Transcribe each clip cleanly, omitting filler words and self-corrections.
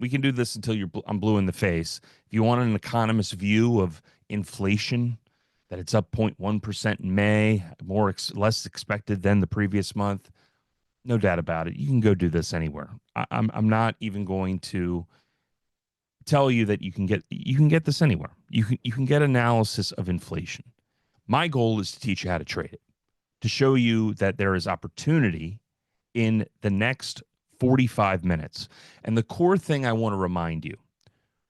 We can do this until I'm blue in the face. If you want an economist's view of inflation, that it's up 0.1% in May, less expected than the previous month, no doubt about it. You can go do this anywhere. I'm not even going to tell you that you can get this anywhere. You can get analysis of inflation. My goal is to teach you how to trade it, to show you that there is opportunity in the next 45 minutes. And the core thing I want to remind you,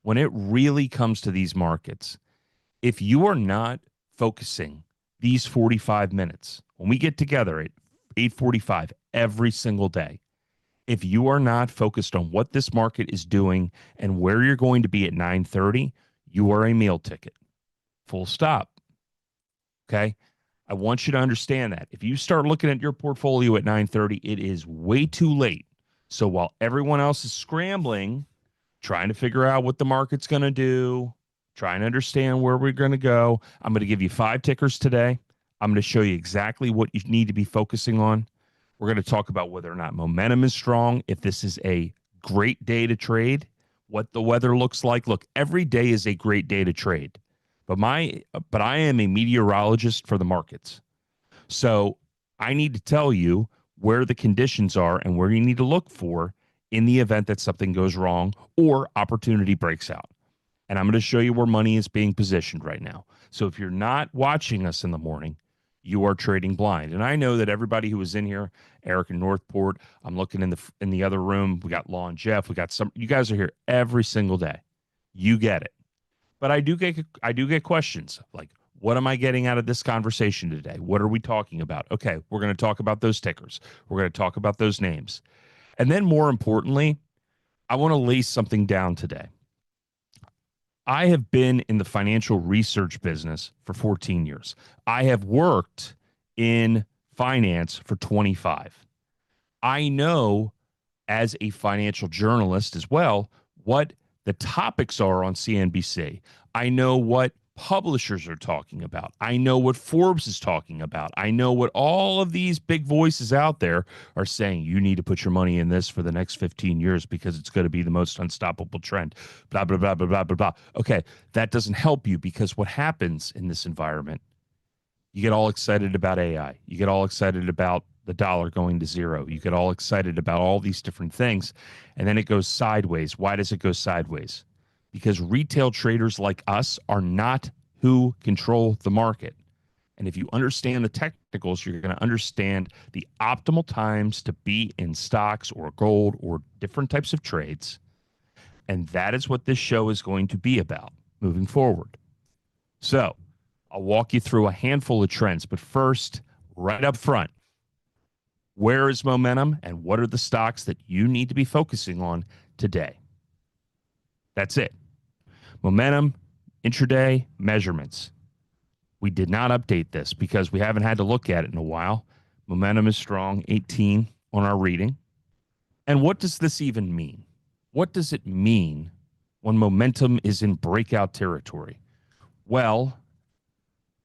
when it really comes to these markets, if you are not focusing these 45 minutes, when we get together at 8:45 every single day, if you are not focused on what this market is doing and where you're going to be at 9:30, you are a meal ticket. Full stop. Okay? I want you to understand that. If you start looking at your portfolio at 9:30, it is way too late. So while everyone else is scrambling, trying to figure out what the market's going to do, trying to understand where we're going to go, I'm going to give you 5 tickers today. I'm going to show you exactly what you need to be focusing on. We're going to talk about whether or not momentum is strong, if this is a great day to trade, what the weather looks like. Look, every day is a great day to trade. But I am a meteorologist for the markets. So I need to tell you where the conditions are and where you need to look for in the event that something goes wrong or opportunity breaks out. And I'm going to show you where money is being positioned right now. So if you're not watching us in the morning, you are trading blind. And I know that everybody who was in here, Eric in Northport, I'm looking in the other room. We got Law and Jeff. We got you guys are here every single day. You get it. But I do get questions like, what am I getting out of this conversation today? What are we talking about? Okay, we're going to talk about those tickers. We're going to talk about those names. And then more importantly, I want to lay something down today. I have been in the financial research business for 14 years. I have worked in finance for 25. I know as a financial journalist as well what the topics are on CNBC. I know what publishers are talking about. I know what Forbes is talking about. I know what all of these big voices out there are saying. You need to put your money in this for the next 15 years because it's going to be the most unstoppable trend. Blah, blah, blah, blah, blah, blah, blah. Okay, that doesn't help you because what happens in this environment, you get all excited about AI. You get all excited about the dollar going to zero. You get all excited about all these different things, and then it goes sideways. Why does it go sideways? Because retail traders like us are not who control the market. And if you understand the technicals, you're going to understand the optimal times to be in stocks or gold or different types of trades. And that is what this show is going to be about moving forward. So I'll walk you through a handful of trends, but first, right up front, where is momentum and what are the stocks that you need to be focusing on today? That's it. Momentum, intraday, measurements. We did not update this because we haven't had to look at it in a while. Momentum is strong, 18 on our reading. And what does this even mean? What does it mean when momentum is in breakout territory? Well,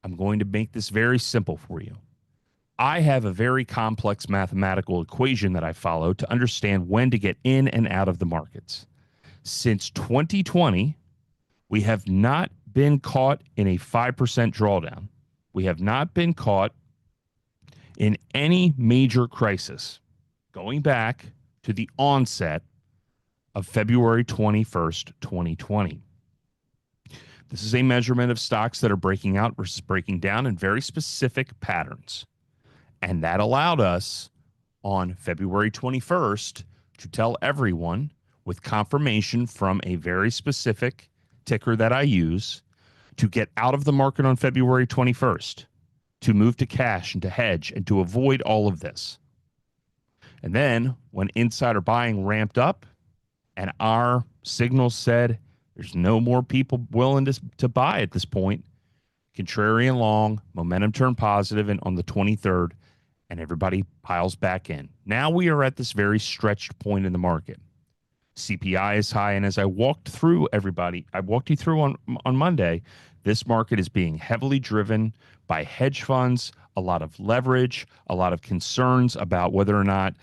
I'm going to make this very simple for you. I have a very complex mathematical equation that I follow to understand when to get in and out of the markets. Since 2020, we have not been caught in a 5% drawdown. We have not been caught in any major crisis going back to the onset of February 21st, 2020. This is a measurement of stocks that are breaking out versus breaking down in very specific patterns. And that allowed us on February 21st to tell everyone with confirmation from a very specific ticker that I use to get out of the market on February 21st, to move to cash and to hedge and to avoid all of this. And then when insider buying ramped up and our signal said there's no more people willing to buy at this point, contrarian long, momentum turned positive and on the 23rd, and everybody piles back in. Now we are at this very stretched point in the market. CPI is high, and as I walked through I walked you through on Monday, this market is being heavily driven by hedge funds, a lot of leverage, a lot of concerns about whether or not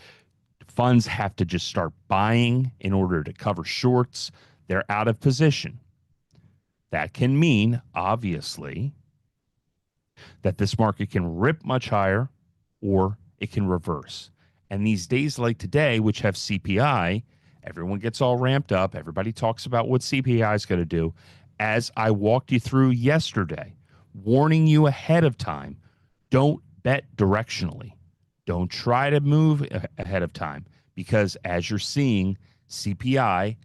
Funds have to just start buying in order to cover shorts. They're out of position. That can mean, obviously, that this market can rip much higher or it can reverse. And these days like today, which have CPI, everyone gets all ramped up. Everybody talks about what CPI is going to do. As I walked you through yesterday, warning you ahead of time, don't bet directionally. Don't try to move ahead of time because as you're seeing CPI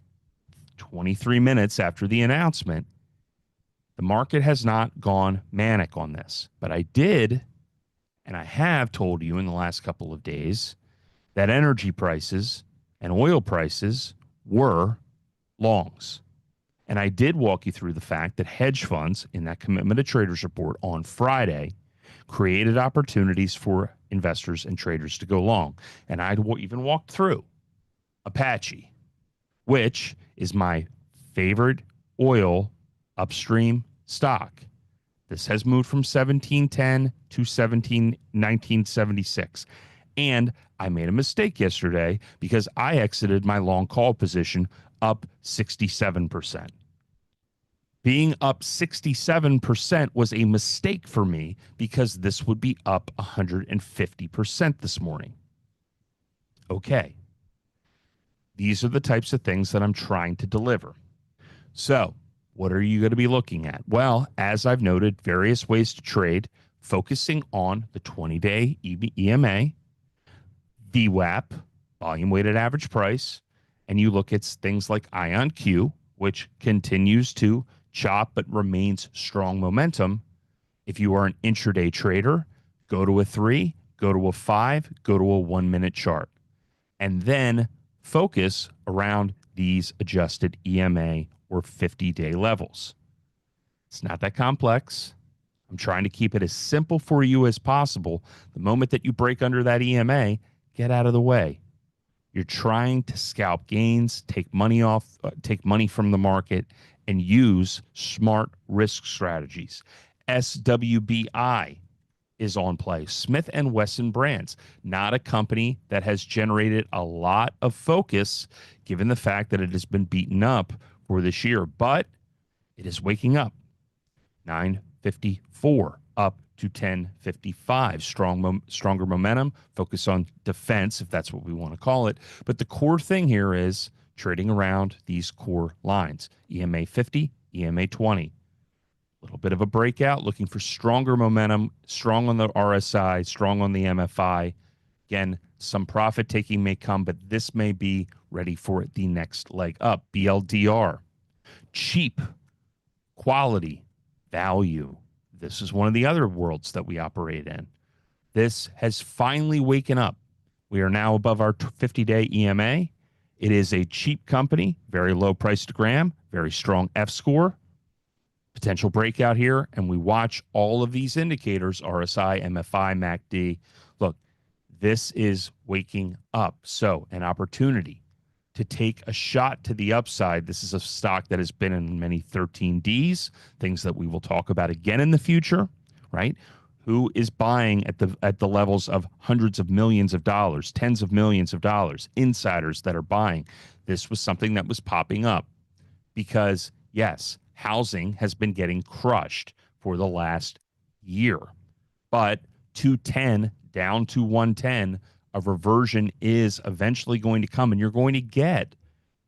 23 minutes after the announcement, the market has not gone manic on this. But I did, and I have told you in the last couple of days that energy prices and oil prices were longs. And I did walk you through the fact that hedge funds in that commitment to traders report on Friday created opportunities for investors and traders to go long. And I even walked through Apache, which is my favorite oil upstream stock. This has moved from 1710 to 1976. And I made a mistake yesterday because I exited my long call position up 67%. Being up 67% was a mistake for me because this would be up 150% this morning. Okay. These are the types of things that I'm trying to deliver. So, what are you going to be looking at? Well, as I've noted, various ways to trade, focusing on the 20-day EMA, VWAP, volume weighted average price, and you look at things like IonQ, which continues to chop but remains strong momentum. If you are an intraday trader, go to a 3, go to a 5, go to a 1 minute chart, and then focus around these adjusted EMA or 50-day levels. It's not that complex. I'm trying to keep it as simple for you as possible. The moment that you break under that EMA, get out of the way. You're trying to scalp gains, take money from the market, and use smart risk strategies. SWBI is on play. Smith & Wesson Brands, not a company that has generated a lot of focus given the fact that it has been beaten up for this year, but it is waking up. 954 up to 1055. Stronger momentum, focus on defense, if that's what we want to call it. But the core thing here is trading around these core lines, EMA 50, EMA 20. A little bit of a breakout, looking for stronger momentum, strong on the RSI, strong on the MFI. Again, some profit taking may come, but this may be ready for the next leg up. BLDR, cheap, quality, value. This is one of the other worlds that we operate in. This has finally waken up. We are now above our 50-day EMA. It is a cheap company, very low price to gram, very strong F score, potential breakout here, and we watch all of these indicators, RSI, MFI, MACD. Look, this is waking up. So an opportunity to take a shot to the upside. This is a stock that has been in many 13Ds, things that we will talk about again in the future, right? Who is buying at the levels of hundreds of millions of dollars, tens of millions of dollars, insiders that are buying. This was something that was popping up because, yes, housing has been getting crushed for the last year, but 210 down to 110, a reversion is eventually going to come, and you're going to get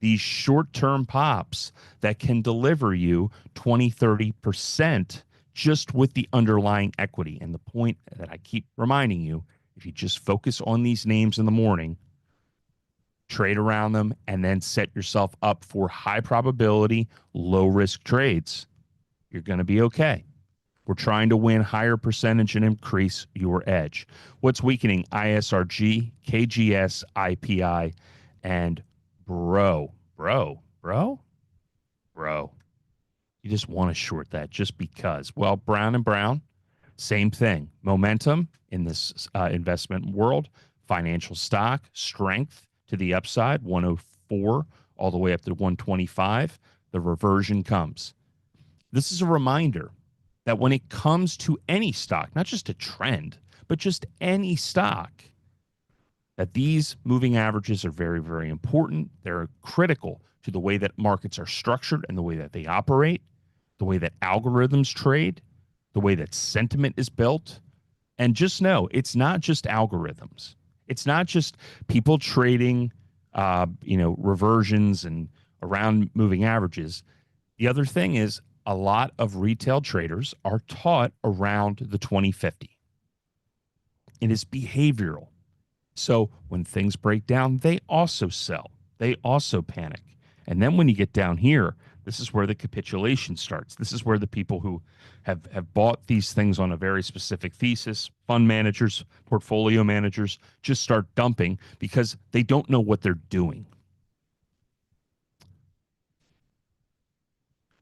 these short-term pops that can deliver you 20, 30% just with the underlying equity. And the point that I keep reminding you, if you just focus on these names in the morning, trade around them, and then set yourself up for high probability, low risk trades, you're going to be okay. We're trying to win higher percentage and increase your edge. What's weakening? ISRG, KGS, IPI, and bro. You just want to short that just because. Well, Brown and Brown, same thing. Momentum in this investment world, financial stock, strength to the upside, 104 all the way up to 125. The reversion comes. This is a reminder that when it comes to any stock, not just a trend, but just any stock that these moving averages are very, very important. They're critical to the way that markets are structured and the way that they operate, the way that algorithms trade, the way that sentiment is built. And just know it's not just algorithms. It's not just people trading, reversions and around moving averages. The other thing is a lot of retail traders are taught around the 2050. It is behavioral. So when things break down, they also sell. They also panic. And then when you get down here, this is where the capitulation starts. This is where the people who have bought these things on a very specific thesis, fund managers, portfolio managers, just start dumping because they don't know what they're doing.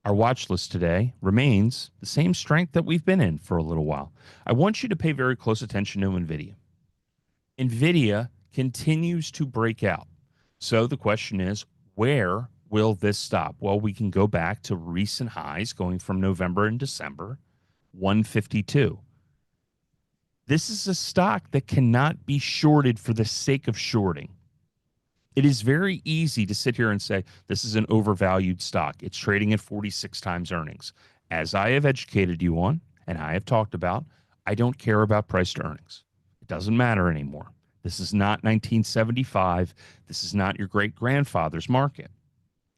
Our watch list today remains the same strength that we've been in for a little while. I want you to pay very close attention to Nvidia. Nvidia continues to break out. So the question is, where will this stop? Well, we can go back to recent highs going from November and December, 152. This is a stock that cannot be shorted for the sake of shorting. It is very easy to sit here and say, this is an overvalued stock. It's trading at 46 times earnings. As I have educated you on, and I have talked about, I don't care about price to earnings. It doesn't matter anymore. This is not 1975. This is not your great-grandfather's market.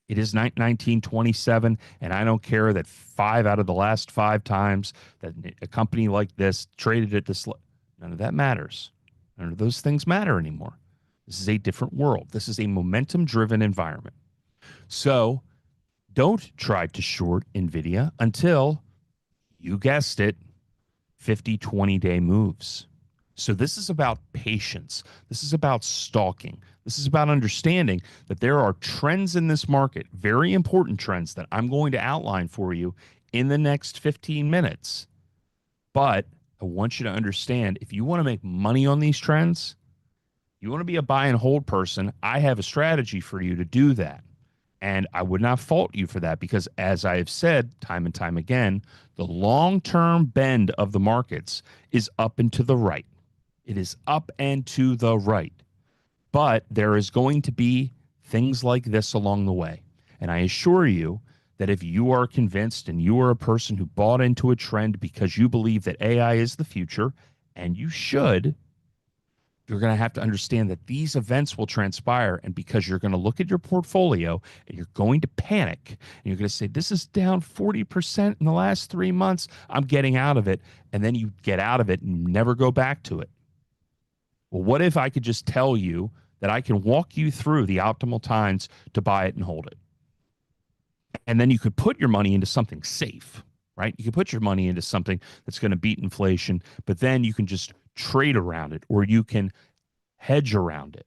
It is 1927, and I don't care that 5 out of the last 5 times that a company like this traded at this. None of that matters. None of those things matter anymore. This is a different world. This is a momentum-driven environment. So don't try to short Nvidia until, you guessed it, 50, 20-day moves. So this is about patience. This is about stalking. This is about understanding that there are trends in this market, very important trends that I'm going to outline for you in the next 15 minutes. But I want you to understand, if you want to make money on these trends, you want to be a buy and hold person, I have a strategy for you to do that. And I would not fault you for that because, as I have said time and time again, the long-term bend of the markets is up and to the right. It is up and to the right. But there is going to be things like this along the way. And I assure you that if you are convinced and you are a person who bought into a trend because you believe that AI is the future, and you should, you're going to have to understand that these events will transpire. And because you're going to look at your portfolio and you're going to panic and you're going to say, this is down 40% in the last 3 months, I'm getting out of it. And then you get out of it and never go back to it. Well, what if I could just tell you that I can walk you through the optimal times to buy it and hold it? And then you could put your money into something safe, right? You can put your money into something that's going to beat inflation, but then you can just trade around it or you can hedge around it.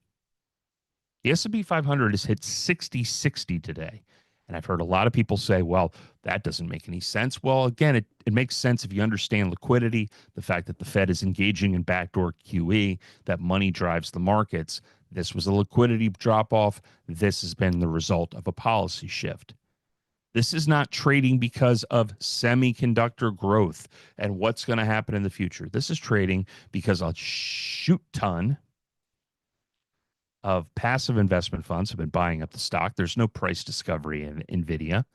The S&P 500 has hit 6060 today. And I've heard a lot of people say, well, that doesn't make any sense. Well, again, it makes sense if you understand liquidity, the fact that the Fed is engaging in backdoor QE, that money drives the markets. This was a liquidity drop-off. This has been the result of a policy shift. This is not trading because of semiconductor growth and what's going to happen in the future. This is trading because a shoot ton of passive investment funds have been buying up the stock. There's no price discovery in Nvidia.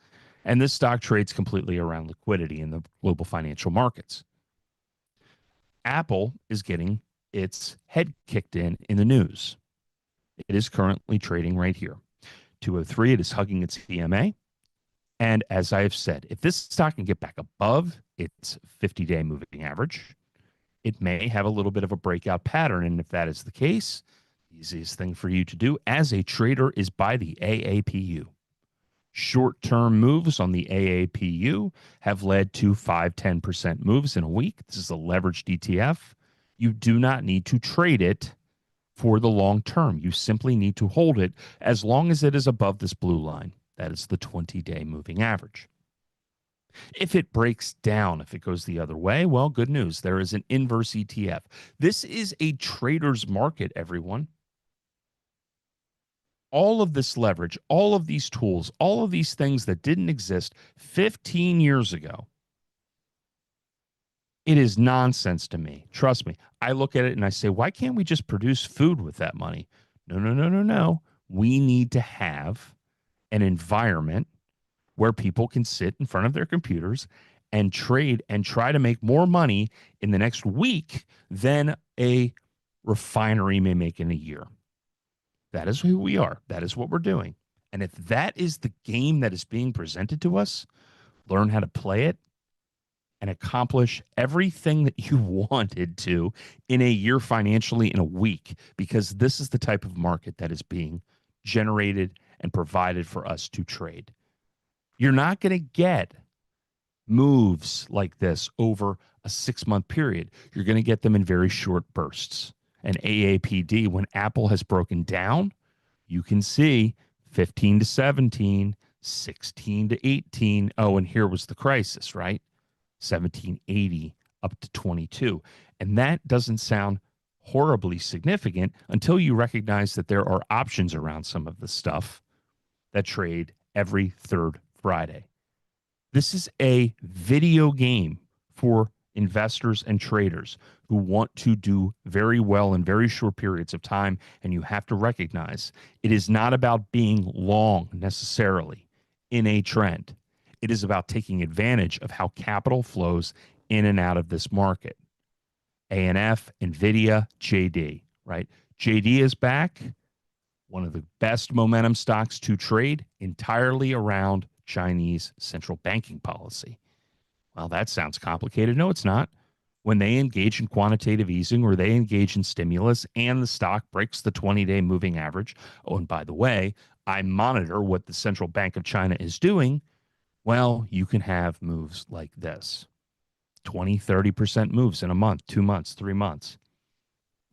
And this stock trades completely around liquidity in the global financial markets. Apple is getting its head kicked in the news. It is currently trading right here. 203, it is hugging its EMA. And as I have said, if this stock can get back above its 50-day moving average, it may have a little bit of a breakout pattern. And if that is the case, the easiest thing for you to do as a trader is buy the AAPU. Short-term moves on the AAPU have led to 5-10% moves in a week. This is a leveraged ETF. You do not need to trade it for the long term. You simply need to hold it as long as it is above this blue line. That is the 20-day moving average. If it breaks down, if it goes the other way, well, good news. There is an inverse ETF. This is a trader's market, everyone. All of this leverage, all of these tools, all of these things that didn't exist 15 years ago It is nonsense to me. Trust me. I look at it and I say, why can't we just produce food with that money? No, no, no, no, no. We need to have an environment where people can sit in front of their computers and trade and try to make more money in the next week than a refinery may make in a year. That is who we are. That is what we're doing. And if that is the game that is being presented to us, learn how to play it and accomplish everything that you wanted to in a year financially in a week, because this is the type of market that is being generated and provided for us to trade. You're not going to get moves like this over a 6-month period. You're going to get them in very short bursts. And AAPD, when Apple has broken down, you can see 15 to 17, 16 to 18. Oh, and here was the crisis, right? 1780 up to 22. And that doesn't sound horribly significant until you recognize that there are options around some of the stuff that trade every third Friday. This is a video game for investors and traders who want to do very well in very short periods of time. And you have to recognize it is not about being long necessarily in a trend. It is about taking advantage of how capital flows in and out of this market. ANF, Nvidia, JD, right? JD is back, one of the best momentum stocks to trade, entirely around Chinese central banking policy. Well, that sounds complicated. No, it's not. When they engage in quantitative easing or they engage in stimulus and the stock breaks the 20-day moving average, oh, and by the way, I monitor what the Central Bank of China is doing, well, you can have moves like this. 20, 30% moves in a month, 2 months, 3 months.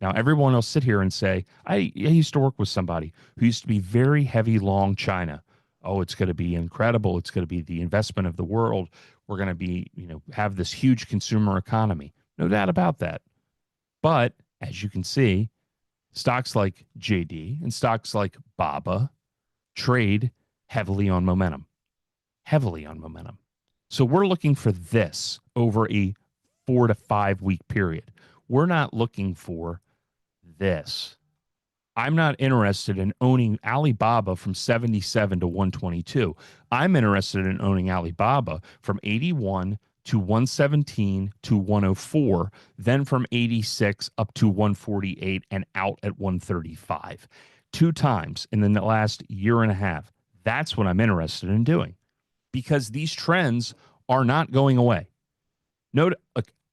Now, everyone will sit here and say, I used to work with somebody who used to be very heavy long China. Oh, it's going to be incredible. It's going to be the investment of the world. We're going to be, have this huge consumer economy. No doubt about that. But as you can see, stocks like JD and stocks like BABA trade heavily on momentum. Heavily on momentum. So we're looking for this over a 4 to 5 week period. We're not looking for this. I'm not interested in owning Alibaba from 77 to 122. I'm interested in owning Alibaba from 81 to 117 to 104, then from 86 up to 148 and out at 135. 2 times in the last year and a half. That's what I'm interested in doing, because these trends are not going away. Note,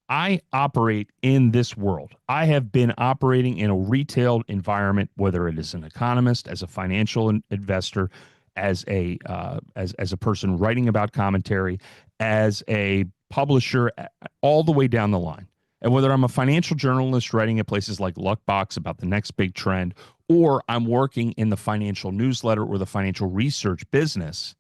I operate in this world. I have been operating in a retail environment, whether it is an economist, as a financial investor, as a person writing about commentary, as a publisher, all the way down the line. And whether I'm a financial journalist writing at places like Luckbox about the next big trend, or I'm working in the financial newsletter or the financial research business,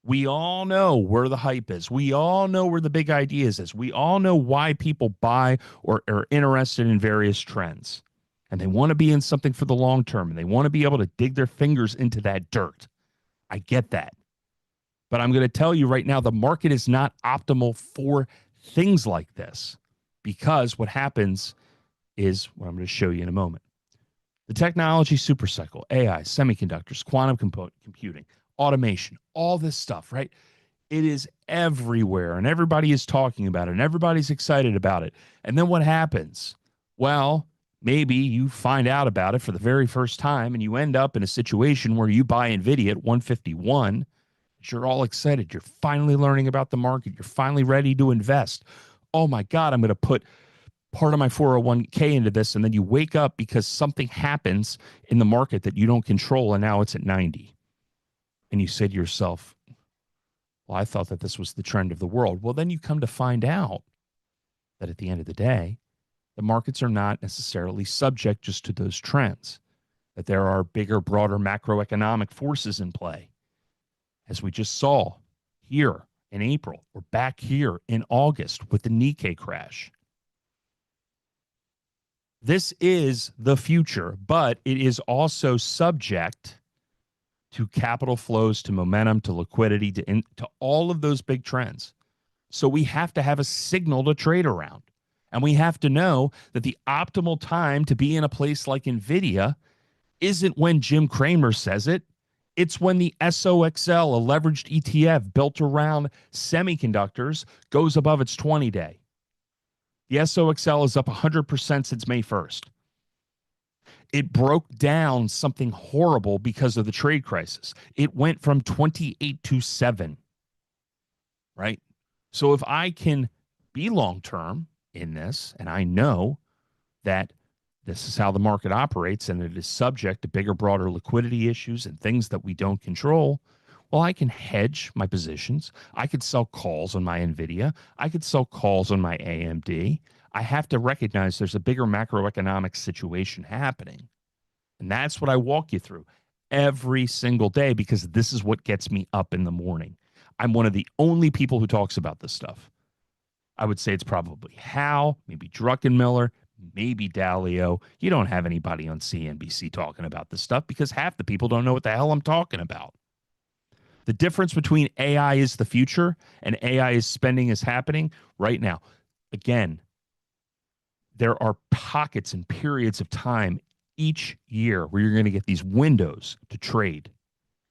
we all know where the hype is. We all know where the big ideas is. We all know why people buy or are interested in various trends. And they want to be in something for the long term, and they want to be able to dig their fingers into that dirt. I get that. But I'm going to tell you right now, the market is not optimal for things like this, because what happens is what I'm going to show you in a moment. The technology supercycle, AI, semiconductors, quantum computing, automation, all this stuff, right? It is everywhere, and everybody is talking about it, and everybody's excited about it. And then what happens? Well, maybe you find out about it for the very first time, and you end up in a situation where you buy Nvidia at 151. You're all excited. You're finally learning about the market. You're finally ready to invest. Oh my God, I'm going to put part of my 401k into this. And then you wake up because something happens in the market that you don't control, and now it's at 90. And you say to yourself, well, I thought that this was the trend of the world. Well, then you come to find out that at the end of the day, the markets are not necessarily subject just to those trends, that there are bigger, broader macroeconomic forces in play, as we just saw here in April or back here in August with the Nikkei crash. This is the future, but it is also subject to capital flows, to momentum, to liquidity, to all of those big trends. So we have to have a signal to trade around. And we have to know that the optimal time to be in a place like Nvidia isn't when Jim Cramer says it. It's when the SOXL, a leveraged ETF built around semiconductors, goes above its 20-day. The SOXL is up 100% since May 1st. It broke down something horrible because of the trade crisis. It went from 28 to 7, right? So if I can be long-term in this, and I know that this is how the market operates and it is subject to bigger, broader liquidity issues and things that we don't control, well, I can hedge my positions. I could sell calls on my Nvidia. I could sell calls on my AMD. I have to recognize there's a bigger macroeconomic situation happening. And that's what I walk you through every single day because this is what gets me up in the morning. I'm one of the only people who talks about this stuff. I would say it's probably Hal, maybe Druckenmiller, maybe Dalio. You don't have anybody on CNBC talking about this stuff because half the people don't know what the hell I'm talking about. The difference between AI is the future and AI is spending is happening right now. Again, there are pockets and periods of time each year where you're going to get these windows to trade.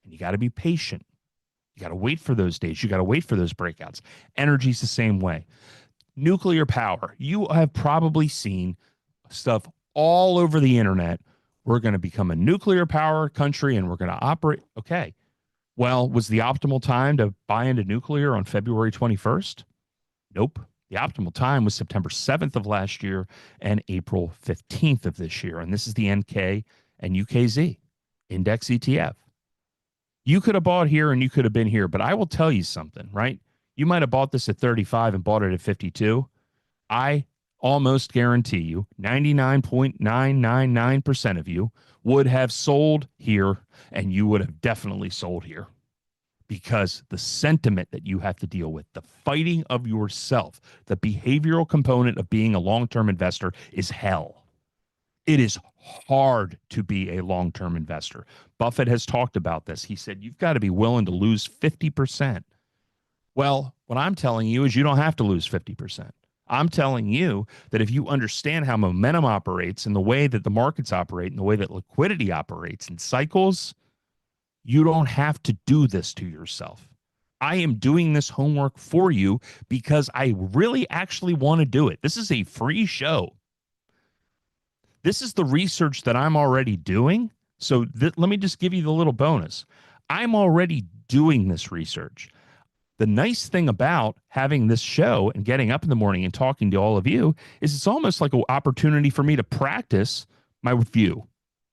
And you got to be patient. You got to wait for those days. You got to wait for those breakouts. Energy's the same way. Nuclear power. You have probably seen stuff all over the internet. We're going to become a nuclear power country and we're going to operate. Okay. Well, was the optimal time to buy into nuclear on February 21st? Nope. The optimal time was September 7th of last year and April 15th of this year. And this is the NK and UKZ index ETF. You could have bought here and you could have been here, but I will tell you something, right? You might have bought this at 35 and bought it at 52. I almost guarantee you 99.999% of you would have sold here and you would have definitely sold here because the sentiment that you have to deal with, the fighting of yourself, the behavioral component of being a long-term investor is hell. It is hard to be a long-term investor. Buffett has talked about this. He said, you've got to be willing to lose 50%. Well, what I'm telling you is you don't have to lose 50%. I'm telling you that if you understand how momentum operates and the way that the markets operate and the way that liquidity operates in cycles, you don't have to do this to yourself. I am doing this homework for you because I really actually want to do it. This is a free show. This is the research that I'm already doing. So let me just give you the little bonus. I'm already doing this research. The nice thing about having this show and getting up in the morning and talking to all of you is it's almost like an opportunity for me to practice my view.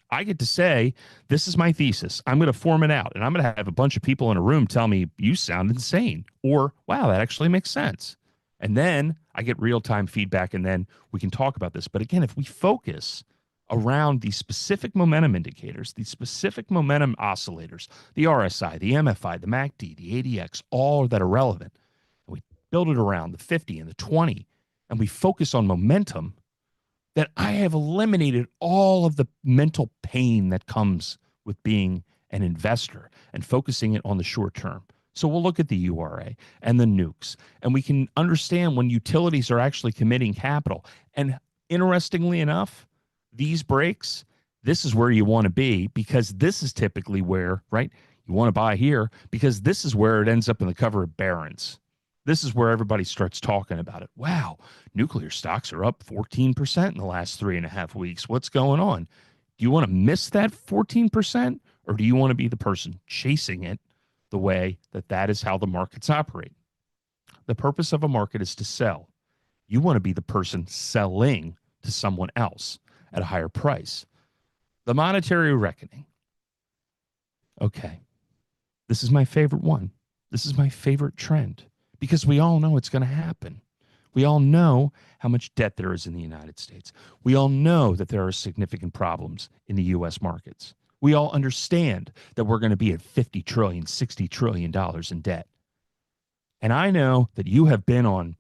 I get to say, this is my thesis. I'm going to form it out, and I'm going to have a bunch of people in a room tell me, you sound insane, or, wow, that actually makes sense. And then I get real-time feedback, and then we can talk about this. But again, if we focus around these specific momentum indicators, these specific momentum oscillators, the RSI, the MFI, the MACD, the ADX, all that are relevant, and we build it around the 50 and the 20, and we focus on momentum, that I have eliminated all of the mental pain that comes with being an investor and focusing it on the short term. So we'll look at the URA and the nukes, and we can understand when utilities are actually committing capital. And interestingly enough, these breaks, this is where you want to be because this is typically where, right, you want to buy here because this is where it ends up in the cover of Barron's. This is where everybody starts talking about it. Wow, nuclear stocks are up 14% in the last 3.5 weeks. What's going on? Do you want to miss that 14%, or do you want to be the person chasing it the way that that is how the markets operate? The purpose of a market is to sell. You want to be the person selling to someone else at a higher price. The monetary reckoning. Okay, this is my favorite one. This is my favorite trend. Because we all know it's going to happen. We all know how much debt there is in the United States. We all know that there are significant problems in the U.S. markets. We all understand that we're going to be at $50 trillion, $60 trillion in debt. And I know that you have been on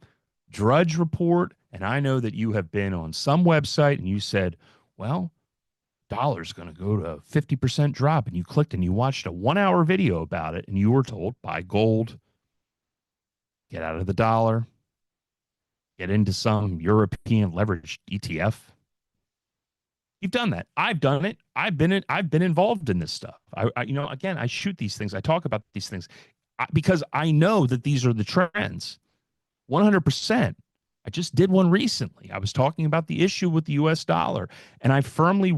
Drudge Report, and I know that you have been on some website and you said, well, dollar's going to go to a 50% drop. And you clicked and you watched a 1-hour video about it and you were told buy gold, get out of the dollar, get into some European leveraged ETF. You've done that. I've done it. I've been involved in this stuff. Again, I shoot these things. I talk about these things because I know that these are the trends. 100%. I just did one recently. I was talking about the issue with the US dollar, and I firmly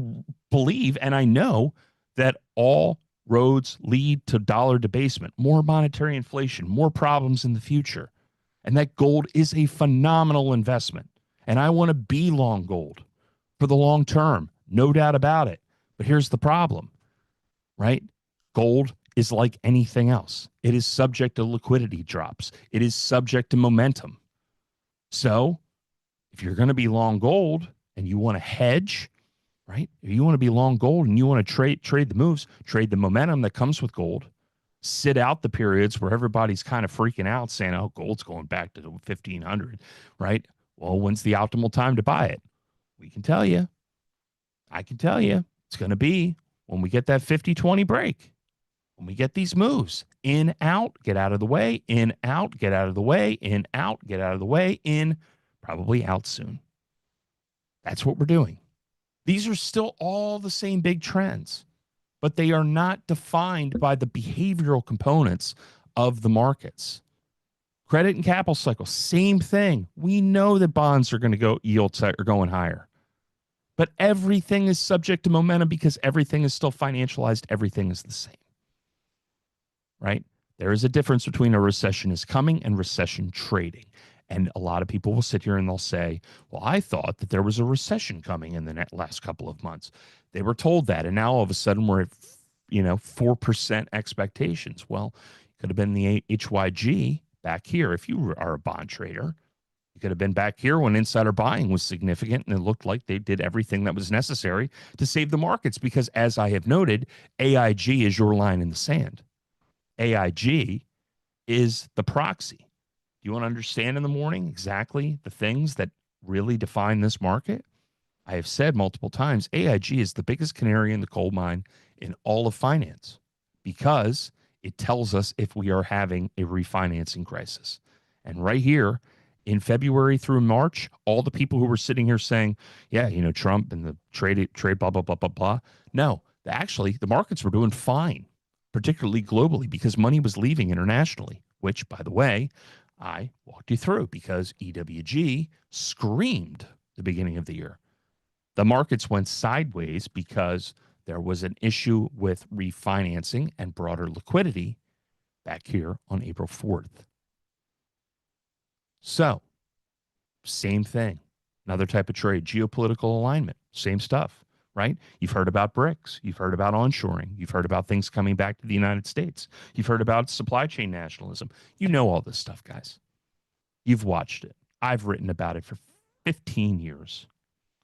believe and I know that all roads lead to dollar debasement, more monetary inflation, more problems in the future. And that gold is a phenomenal investment. And I want to be long gold for the long term, no doubt about it. But here's the problem, right? Gold is like anything else. It is subject to liquidity drops. It is subject to momentum. So if you're going to be long gold and you want to hedge, right? If you want to be long gold and you want to trade the moves, trade the momentum that comes with gold, sit out the periods where everybody's kind of freaking out saying, oh, gold's going back to the 1500, right? Well, when's the optimal time to buy it? We can tell you. I can tell you it's going to be when we get that 50-20 break. When we get these moves, in, out, get out of the way, in, out, get out of the way, in, out, get out of the way, in, probably out soon. That's what we're doing. These are still all the same big trends, but they are not defined by the behavioral components of the markets. Credit and capital cycle, same thing. We know that bonds are going to go, yields are going higher. But everything is subject to momentum because everything is still financialized. Everything is the same. Right? There is a difference between a recession is coming and recession trading. And a lot of people will sit here and they'll say, well, I thought that there was a recession coming in the last couple of months. They were told that. And now all of a sudden we're at, 4% expectations. Well, it could have been the HYG back here. If you are a bond trader, it could have been back here when insider buying was significant and it looked like they did everything that was necessary to save the markets because, as I have noted, AIG is your line in the sand. AIG is the proxy. You want to understand in the morning exactly the things that really define this market? I have said multiple times, AIG is the biggest canary in the coal mine in all of finance because it tells us if we are having a refinancing crisis. And right here in February through March, all the people who were sitting here saying, yeah, Trump and the trade, blah, blah, blah, blah, blah. No, actually, the markets were doing fine, particularly globally, because money was leaving internationally, which, by the way, I walked you through because EWG screamed the beginning of the year. The markets went sideways because there was an issue with refinancing and broader liquidity back here on April 4th. So, same thing. Another type of trade, geopolitical alignment, same stuff, right? You've heard about BRICS. You've heard about onshoring. You've heard about things coming back to the United States. You've heard about supply chain nationalism. You know all this stuff, guys. You've watched it. I've written about it for 15 years.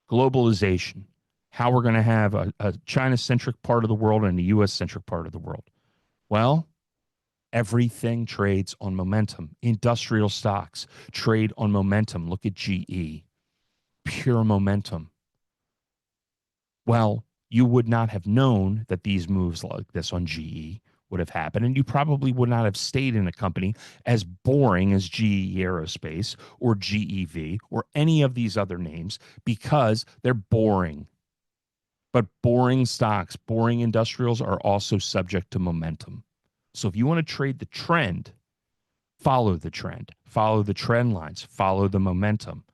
Globalization, how we're going to have a China-centric part of the world and a U.S.-centric part of the world. Well, everything trades on momentum. Industrial stocks trade on momentum. Look at GE. Pure momentum. Well, you would not have known that these moves like this on GE would have happened, and you probably would not have stayed in a company as boring as GE Aerospace or GEV or any of these other names because they're boring. But boring stocks, boring industrials are also subject to momentum. So if you want to trade the trend, follow the trend lines, follow the momentum.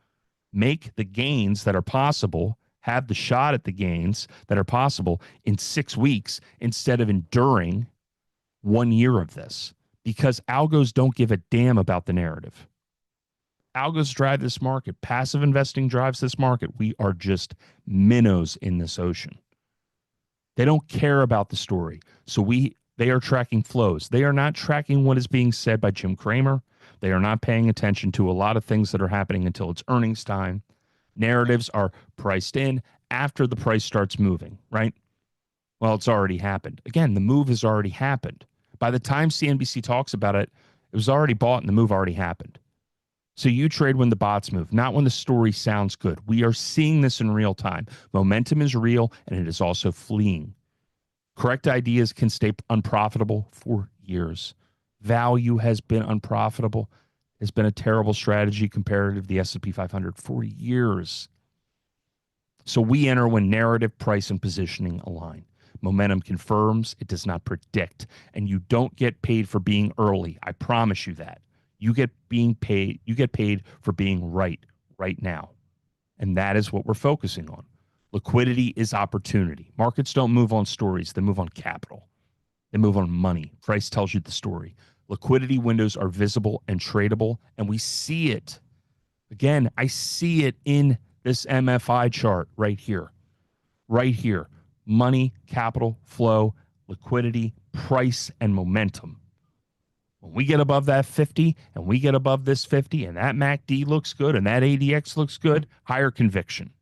Make the gains that are possible, have the shot at the gains that are possible in 6 weeks instead of enduring 1 year of this, because algos don't give a damn about the narrative. Algos drive this market. Passive investing drives this market. We are just minnows in this ocean. They don't care about the story. So they are tracking flows. They are not tracking what is being said by Jim Cramer. They are not paying attention to a lot of things that are happening until it's earnings time. Narratives are priced in after the price starts moving, right? Well, it's already happened. Again, the move has already happened. By the time CNBC talks about it, it was already bought and the move already happened. So you trade when the bots move, not when the story sounds good. We are seeing this in real time. Momentum is real and it is also fleeing. Correct ideas can stay unprofitable for years. Value has been unprofitable. has been a terrible strategy comparative to the S&P 500 for years. So we enter when narrative, price, and positioning align. Momentum confirms, it does not predict, and you don't get paid for being early. I promise you that. You get paid for being right now. And that is what we're focusing on. Liquidity is opportunity. Markets don't move on stories, they move on capital. They move on money. Price tells you the story. Liquidity windows are visible and tradable, and we see it. Again, I see it in this MFI chart right here. Right here. Money, capital, flow, liquidity, price, and momentum. When we get above that 50 and we get above this 50 and that MACD looks good and that ADX looks good, higher conviction.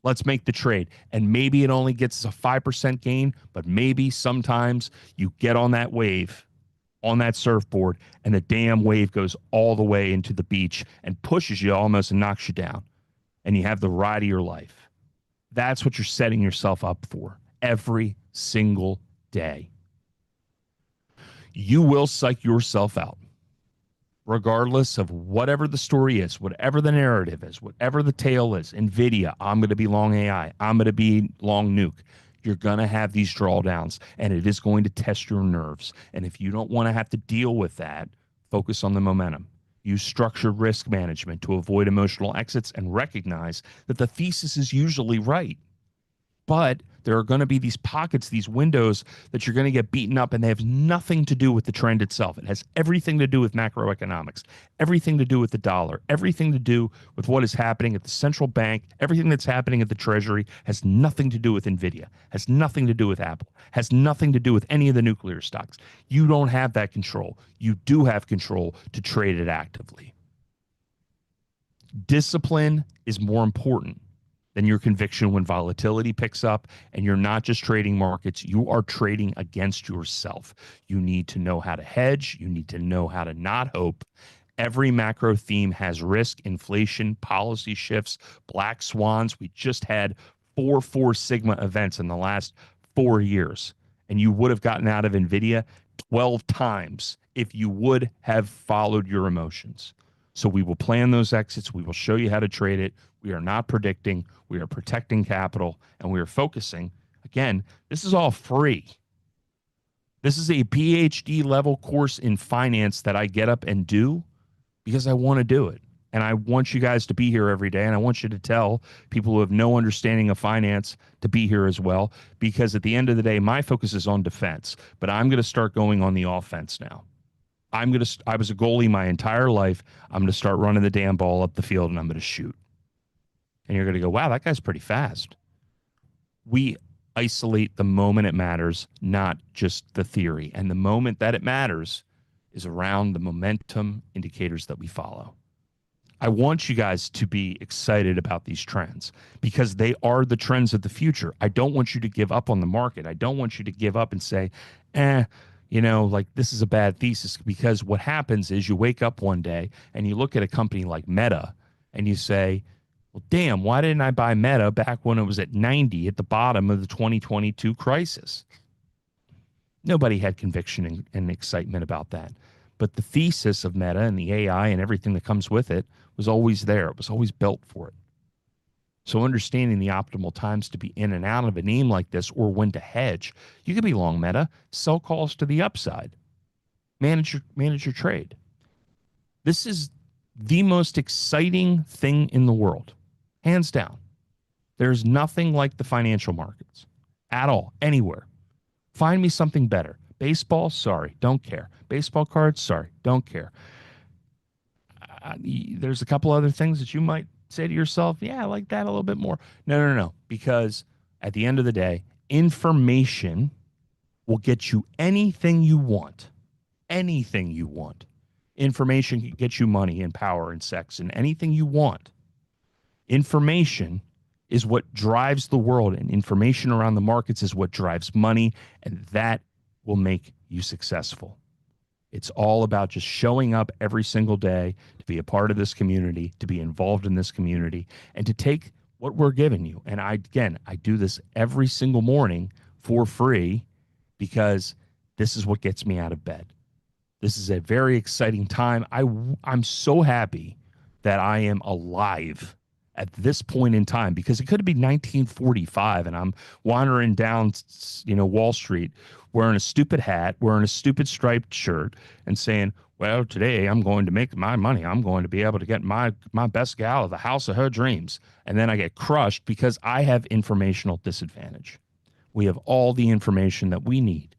Let's make the trade. And maybe it only gets us a 5% gain, but maybe sometimes you get on that wave, on that surfboard, and the damn wave goes all the way into the beach and pushes you almost and knocks you down. And you have the ride of your life. That's what you're setting yourself up for every single day. You will psych yourself out, regardless of whatever the story is, whatever the narrative is, whatever the tale is. Nvidia, I'm going to be long AI. I'm going to be long nuke. You're going to have these drawdowns, and it is going to test your nerves. And if you don't want to have to deal with that, focus on the momentum. Use structured risk management to avoid emotional exits and recognize that the thesis is usually right. But there are going to be these pockets, these windows that you're going to get beaten up, and they have nothing to do with the trend itself. It has everything to do with macroeconomics, everything to do with the dollar, everything to do with what is happening at the central bank, everything that's happening at the Treasury has nothing to do with Nvidia, has nothing to do with Apple, has nothing to do with any of the nuclear stocks. You don't have that control. You do have control to trade it actively. Discipline is more important than your conviction when volatility picks up, and you're not just trading markets, you are trading against yourself. You need to know how to hedge. You need to know how to not hope. Every macro theme has risk, inflation, policy shifts, black swans. We just had 4 Sigma events in the last 4 years, and you would have gotten out of Nvidia 12 times if you would have followed your emotions. So we will plan those exits. We will show you how to trade it. We are not predicting. We are protecting capital, and we are focusing. Again, this is all free. This is a PhD level course in finance that I get up and do because I want to do it. And I want you guys to be here every day. And I want you to tell people who have no understanding of finance to be here as well, because at the end of the day, my focus is on defense, but I'm going to start going on the offense now. I was a goalie my entire life. I'm going to start running the damn ball up the field, and I'm going to shoot. And you're going to go, wow, that guy's pretty fast. We isolate the moment it matters, not just the theory. And the moment that it matters is around the momentum indicators that we follow. I want you guys to be excited about these trends because they are the trends of the future. I don't want you to give up on the market. I don't want you to give up and say, like this is a bad thesis, because what happens is you wake up one day and you look at a company like Meta and you say, well, damn, why didn't I buy Meta back when it was at 90 at the bottom of the 2022 crisis? Nobody had conviction and excitement about that. But the thesis of Meta and the AI and everything that comes with it was always there. It was always built for it. So understanding the optimal times to be in and out of a name like this, or when to hedge, you could be long Meta, sell calls to the upside, manage your trade. This is the most exciting thing in the world, hands down. There's nothing like the financial markets at all, anywhere. Find me something better. Baseball, sorry, don't care. Baseball cards, sorry, don't care. There's a couple other things that you might say to yourself, yeah, I like that a little bit more. No. Because at the end of the day, information will get you anything you want. Anything you want. Information can get you money and power and sex and anything you want. Information is what drives the world, and information around the markets is what drives money, and that will make you successful. It's all about just showing up every single day to be a part of this community, to be involved in this community, and to take what we're giving you. And I do this every single morning for free because this is what gets me out of bed. This is a very exciting time. I'm so happy that I am alive at this point in time, because it could be 1945 and I'm wandering down, Wall Street wearing a stupid hat, wearing a stupid striped shirt, and saying, well, today I'm going to make my money. I'm going to be able to get my best gal of the house of her dreams. And then I get crushed because I have informational disadvantage. We have all the information that we need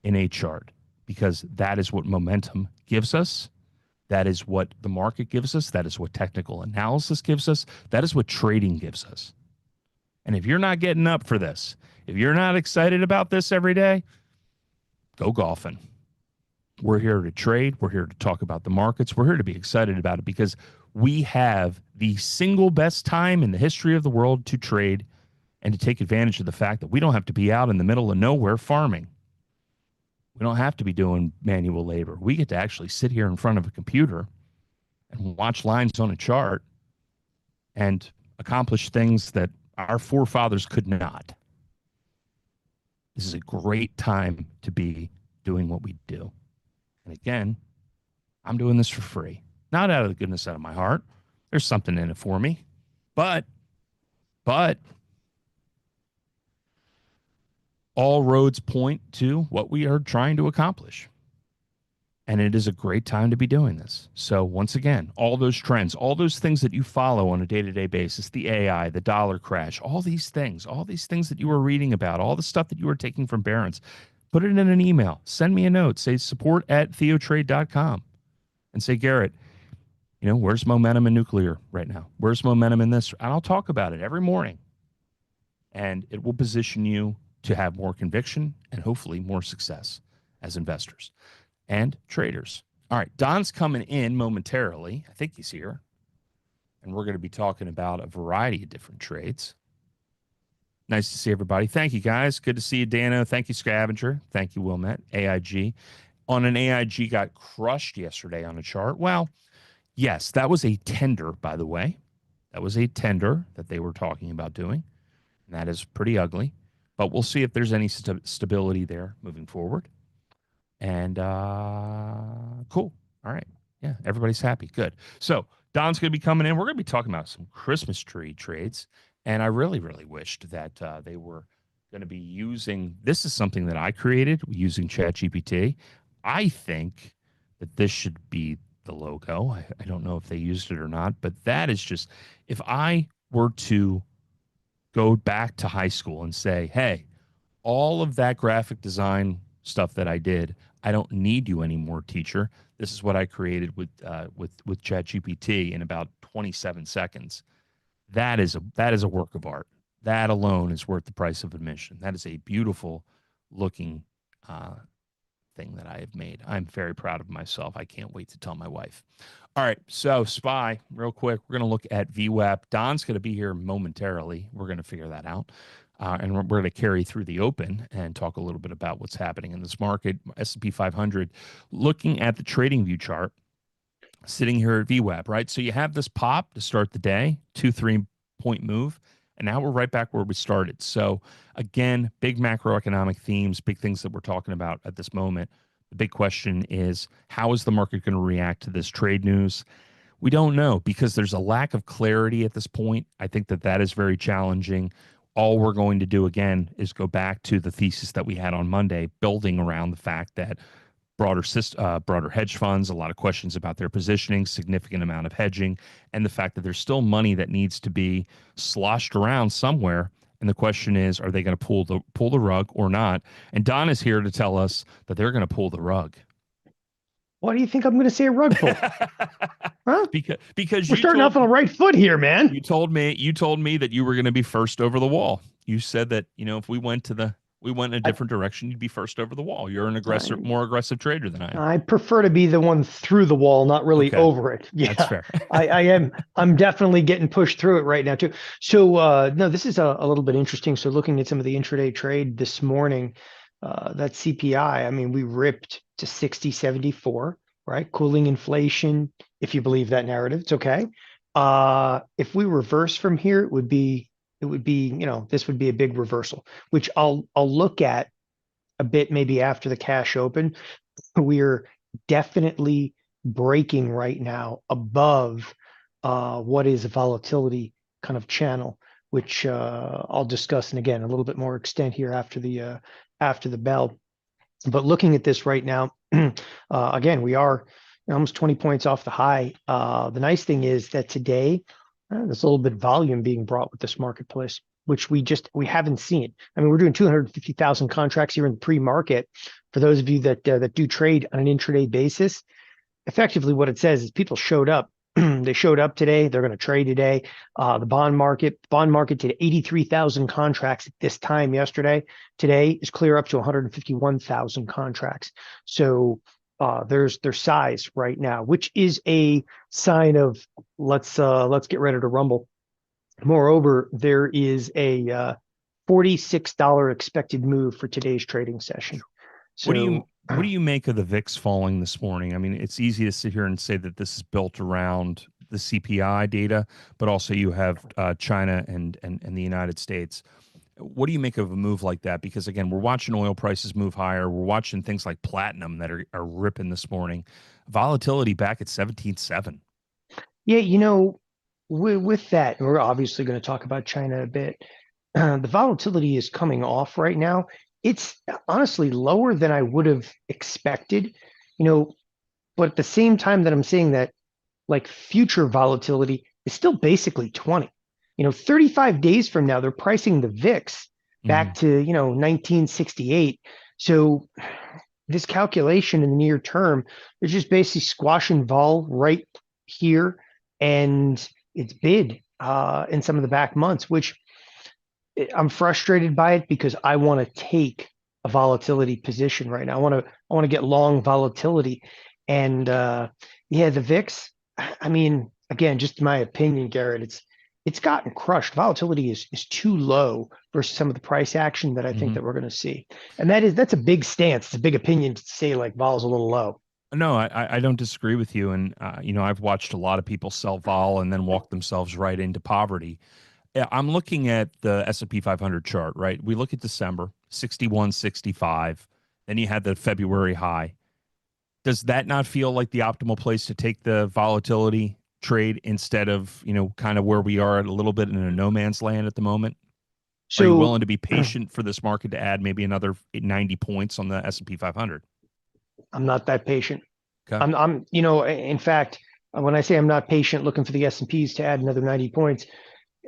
in a chart, because that is what momentum gives us. That is what the market gives us. That is what technical analysis gives us. That is what trading gives us. And if you're not getting up for this, if you're not excited about this every day, go golfing. We're here to trade. We're here to talk about the markets. We're here to be excited about it, because we have the single best time in the history of the world to trade and to take advantage of the fact that we don't have to be out in the middle of nowhere farming. We don't have to be doing manual labor. We get to actually sit here in front of a computer and watch lines on a chart and accomplish things that our forefathers could not. This is a great time to be doing what we do. And again, I'm doing this for free, not out of the goodness out of my heart. There's something in it for me, but all roads point to what we are trying to accomplish. And it is a great time to be doing this. So once again, all those trends, all those things that you follow on a day-to-day basis, the AI, the dollar crash, all these things that you were reading about, all the stuff that you were taking from Barron's, put it in an email, send me a note, say support@theotrade.com, and say, Garrett, where's momentum in nuclear right now? Where's momentum in this? And I'll talk about it every morning. And it will position you to have more conviction and hopefully more success as investors and traders. All right, Don's coming in momentarily. I think he's here. And we're going to be talking about a variety of different trades. Nice to see everybody. Thank you, guys. Good to see you, Dano. Thank you, Scavenger. Thank you, Wilmette. AIG. On an AIG got crushed yesterday on a chart. Well, yes, that was a tender, by the way. That was a tender that they were talking about doing. And that is pretty ugly. But we'll see if there's any stability there moving forward. And cool. All right. Yeah, everybody's happy. Good. So Don's going to be coming in. We're going to be talking about some Christmas tree trades. And I really, really wished that they were going to be using, this is something that I created using ChatGPT. I think that this should be the logo. I don't know if they used it or not, but that is just, if I were to go back to high school and say, hey, all of that graphic design stuff that I did, I don't need you anymore, teacher. This is what I created with ChatGPT in about 27 seconds. That is a work of art. That alone is worth the price of admission. That is a beautiful looking thing that I have made. I'm very proud of myself. I can't wait to tell my wife. All right, so SPY, real quick, we're going to look at VWAP. Don's going to be here momentarily. We're going to figure that out. And we're going to carry through the open and talk a little bit about what's happening in this market. S&P 500, looking at the trading view chart, sitting here at VWAP, right? So you have this pop to start the day, 2-3 point move, and now we're right back where we started. So again, big macroeconomic themes, big things that we're talking about at this moment. The big question is, how is the market going to react to this trade news? We don't know, because there's a lack of clarity at this point. I think that is very challenging. All we're going to do again is go back to the thesis that we had on Monday, building around the fact that broader hedge funds, a lot of questions about their positioning, significant amount of hedging, and the fact that there's still money that needs to be sloshed around somewhere. And the question is, are they going to pull the rug or not? And Don is here to tell us that they're going to pull the rug. Why do you think I'm going to say a rug pull? Huh? Because we're starting off on the right foot here, man. You told me that you were going to be first over the wall. You said that, if we went in a different direction, you'd be first over the wall. You're more aggressive trader than I am. I prefer to be the one through the wall, not really over it. Yeah, that's fair. I'm definitely getting pushed through it right now too. So no, this is a little bit interesting. So looking at some of the intraday trade this morning, that CPI, I mean, we ripped to 60.74, right? Cooling inflation, if you believe that narrative, it's okay. If we reverse from here, it would be, this would be a big reversal, which I'll look at a bit maybe after the cash open. We're definitely breaking right now above what is a volatility kind of channel, which I'll discuss, and again, a little bit more extent here after the bell. But looking at this right now, again, we are almost 20 points off the high. The nice thing is that today, there's a little bit of volume being brought with this marketplace, which we haven't seen. I mean, we're doing 250,000 contracts here in the pre-market. For those of you that do trade on an intraday basis, effectively what it says is people showed up. They showed up today. They're going to trade today. The bond market did 83,000 contracts at this time yesterday. Today is clear up to 151,000 contracts. So there's size right now, which is a sign of let's get ready to rumble. Moreover, there is a $46 expected move for today's trading session. So What do you make of the VIX falling this morning? I mean, it's easy to sit here and say that this is built around the CPI data, but also you have China and the United States. What do you make of a move like that? Because again, we're watching oil prices move higher. We're watching things like platinum that are ripping this morning. Volatility back at 17.7. Yeah, with that, we're obviously going to talk about China a bit. The volatility is coming off right now. It's honestly lower than I would have expected, but at the same time that I'm saying that, like, future volatility is still basically 20. 35 days from now, they're pricing the VIX back to, 1968. So this calculation in the near term, they're just basically squashing vol right here, and it's bid in some of the back months, which I'm frustrated by it because I want to take a volatility position right now. I want to get long volatility, and yeah, the VIX. I mean, again, just my opinion, Garrett. It's gotten crushed. Volatility is too low versus some of the price action that I think that we're going to see, and that's a big stance. It's a big opinion to say like vol's a little low. No, I don't disagree with you. And, I've watched a lot of people sell vol and then walk themselves right into poverty. I'm looking at the S&P 500 chart, right? We look at December, 61.65. Then you had the February high. Does that not feel like the optimal place to take the volatility trade instead of, kind of where we are at a little bit in a no man's land at the moment? Are you So willing to be patient for this market to add maybe another 90 points on the S&P 500? I'm not that patient. Okay. In fact, when I say I'm not patient looking for the S&Ps to add another 90 points,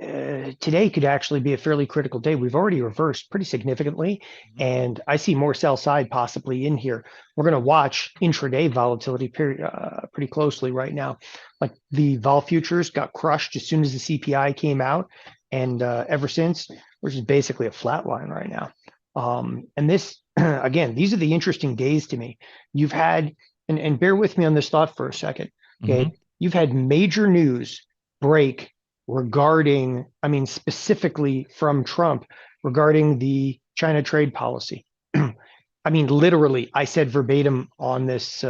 today could actually be a fairly critical day. We've already reversed pretty significantly, and I see more sell side possibly in here. We're going to watch intraday volatility pretty closely right now. Like the vol futures got crushed as soon as the CPI came out, and ever since, we're just basically a flat line right now. And this, again, these are the interesting days to me. You've had, and bear with me on this thought for a second, okay? You've had major news break regarding, specifically from Trump regarding the China trade policy. I mean, literally, I said verbatim on this,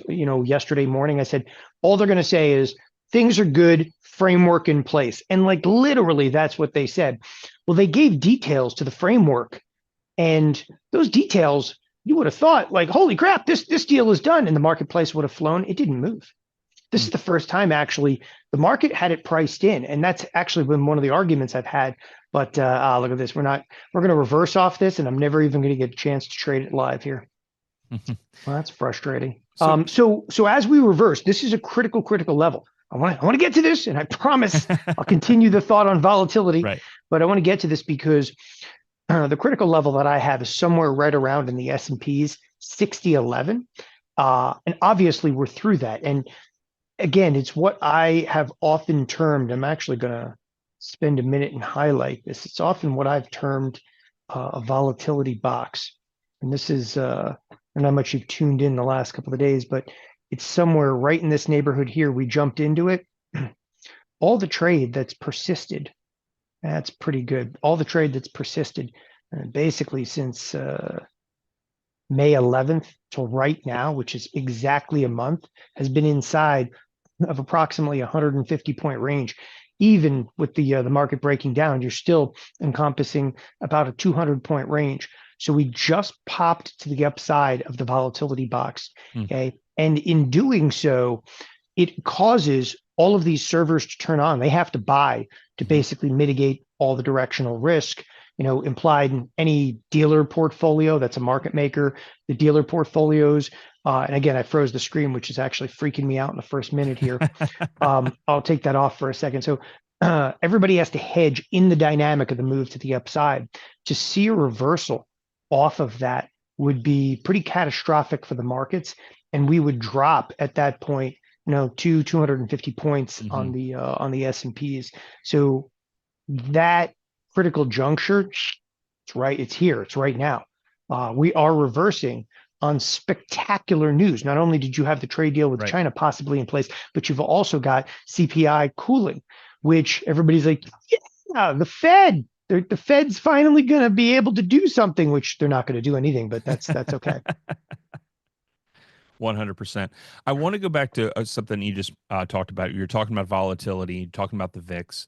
yesterday morning, I said, all they're going to say is things are good, framework in place. And like, literally, that's what they said. Well, they gave details to the framework, and those details, you would have thought like, holy crap, this deal is done. And the marketplace would have flown. It didn't move. This is the first time actually the market had it priced in, and that's actually been one of the arguments I've had. But look at this. We're going to reverse off this, and I'm never even going to get a chance to trade it live here. Well, that's frustrating. So as we reverse, this is a critical level. I want to get to this, and I promise I'll continue the thought on volatility. Right. But I want to get to this because the critical level that I have is somewhere right around in the S&Ps 60.11, and obviously we're through that. And again, it's what I have often termed, I'm actually going to spend a minute and highlight this. It's often what I've termed a volatility box. And this is, I don't know how much you've tuned in the last couple of days, but it's somewhere right in this neighborhood here. We jumped into it. All the trade that's persisted, that's pretty good. All the trade that's persisted, basically since May 11th till right now, which is exactly a month, has been inside of approximately 150 point range. Even with the market breaking down, you're still encompassing about a 200 point range. So we just popped to the upside of the volatility box. Hmm. Okay. And in doing so, it causes all of these servers to turn on. They have to buy to basically mitigate all the directional risk, implied in any dealer portfolio that's a market maker, the dealer portfolios. And again, I froze the screen, which is actually freaking me out in the first minute here. I'll take that off for a second. So everybody has to hedge in the dynamic of the move to the upside. To see a reversal off of that would be pretty catastrophic for the markets, and we would drop at that point 250 points on the S&Ps. So that critical juncture, it's right, it's here, it's right now. We are reversing on spectacular news. Not only did you have the trade deal with China possibly in place, but you've also got CPI cooling, which everybody's like, yeah, the Fed's finally going to be able to do something, which they're not going to do anything, but that's okay. 100%. I want to go back to something you just talked about. You're talking about volatility, talking about the VIX.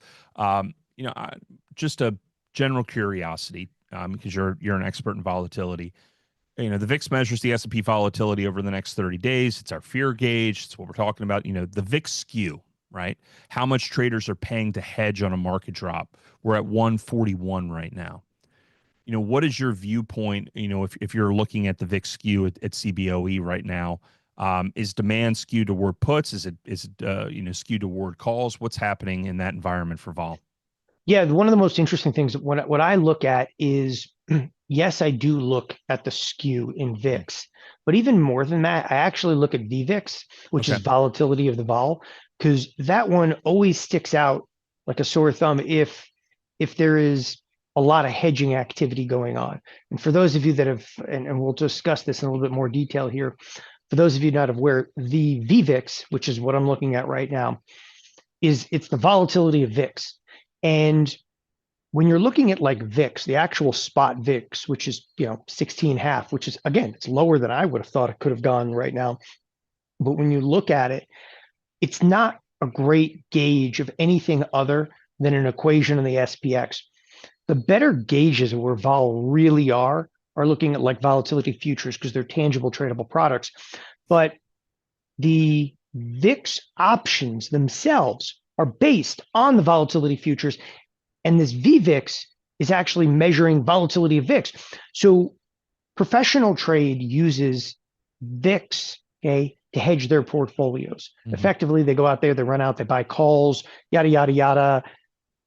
Just a general curiosity, because you're an expert in volatility. The VIX measures the S&P volatility over the next 30 days. It's our fear gauge. It's what we're talking about. The VIX skew, right? How much traders are paying to hedge on a market drop. We're at 141 right now. What is your viewpoint? If you're looking at the VIX skew at CBOE right now, is demand skewed toward puts? Is it skewed toward calls? What's happening in that environment for vol? Yeah, one of the most interesting things what I look at is, yes, I do look at the skew in VIX, but even more than that, I actually look at VVIX, which is volatility of the vol, because that one always sticks out like a sore thumb if there is a lot of hedging activity going on. And for those of you that have, and we'll discuss this in a little bit more detail here, for those of you not aware, the VVIX, which is what I'm looking at right now, it's the volatility of VIX. And when you're looking at like VIX, the actual spot VIX, which is 16.5, which is, again, it's lower than I would have thought it could have gone right now. But when you look at it, it's not a great gauge of anything other than an equation in the SPX. The better gauges of where vol really are looking at like volatility futures because they're tangible tradable products. But the VIX options themselves are based on the volatility futures. And this VVIX is actually measuring volatility of VIX. So professional trade uses VIX, to hedge their portfolios. Effectively, they go out there, they run out, they buy calls, yada, yada, yada.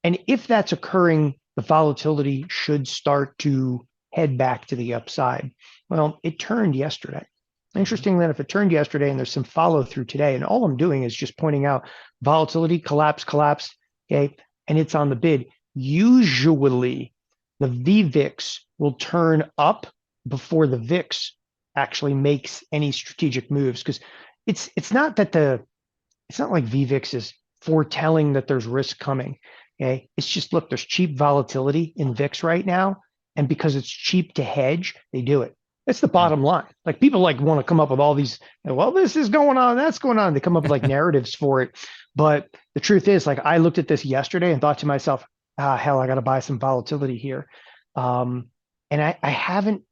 And if that's occurring, the volatility should start to head back to the upside. Well, it turned yesterday. Interesting that if it turned yesterday and there's some follow through today, and all I'm doing is just pointing out volatility, collapse, and it's on the bid. Usually the VVIX will turn up before the VIX actually makes any strategic moves, because it's not like VVIX is foretelling that there's risk coming. It's just, look, there's cheap volatility in VIX right now, and because it's cheap to hedge, they do it. It's the bottom line. Like, people want to come up with all these, well, this is going on, that's going on. They come up with like narratives for it. But the truth is, like, I looked at this yesterday and thought to myself, hell, I got to buy some volatility here. And I haven't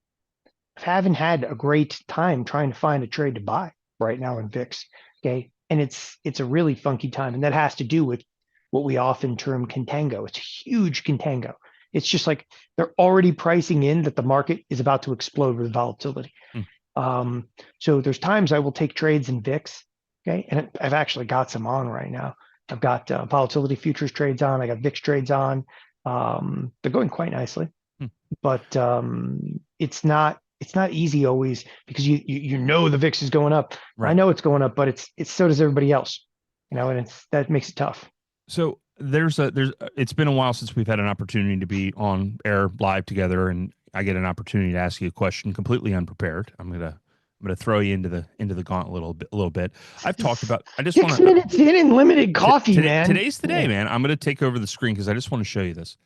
had a great time trying to find a trade to buy right now in VIX. And it's a really funky time. And that has to do with what we often term contango. It's a huge contango. It's just like they're already pricing in that the market is about to explode with volatility. So there's times I will take trades in VIX. And I've actually got some on right now. I've got volatility futures trades on. I got VIX trades on. They're going quite nicely, but it's not easy always, because you know the VIX is going up. I know it's going up, but it's so does everybody else, and that makes it tough. So it's been a while since we've had an opportunity to be on air live together, and I get an opportunity to ask you a question completely unprepared. I'm gonna throw you into the gauntlet a little bit. I've talked about. I just 6 minutes in and limited coffee, man. Today's the day, man. I'm gonna take over the screen because I just want to show you this.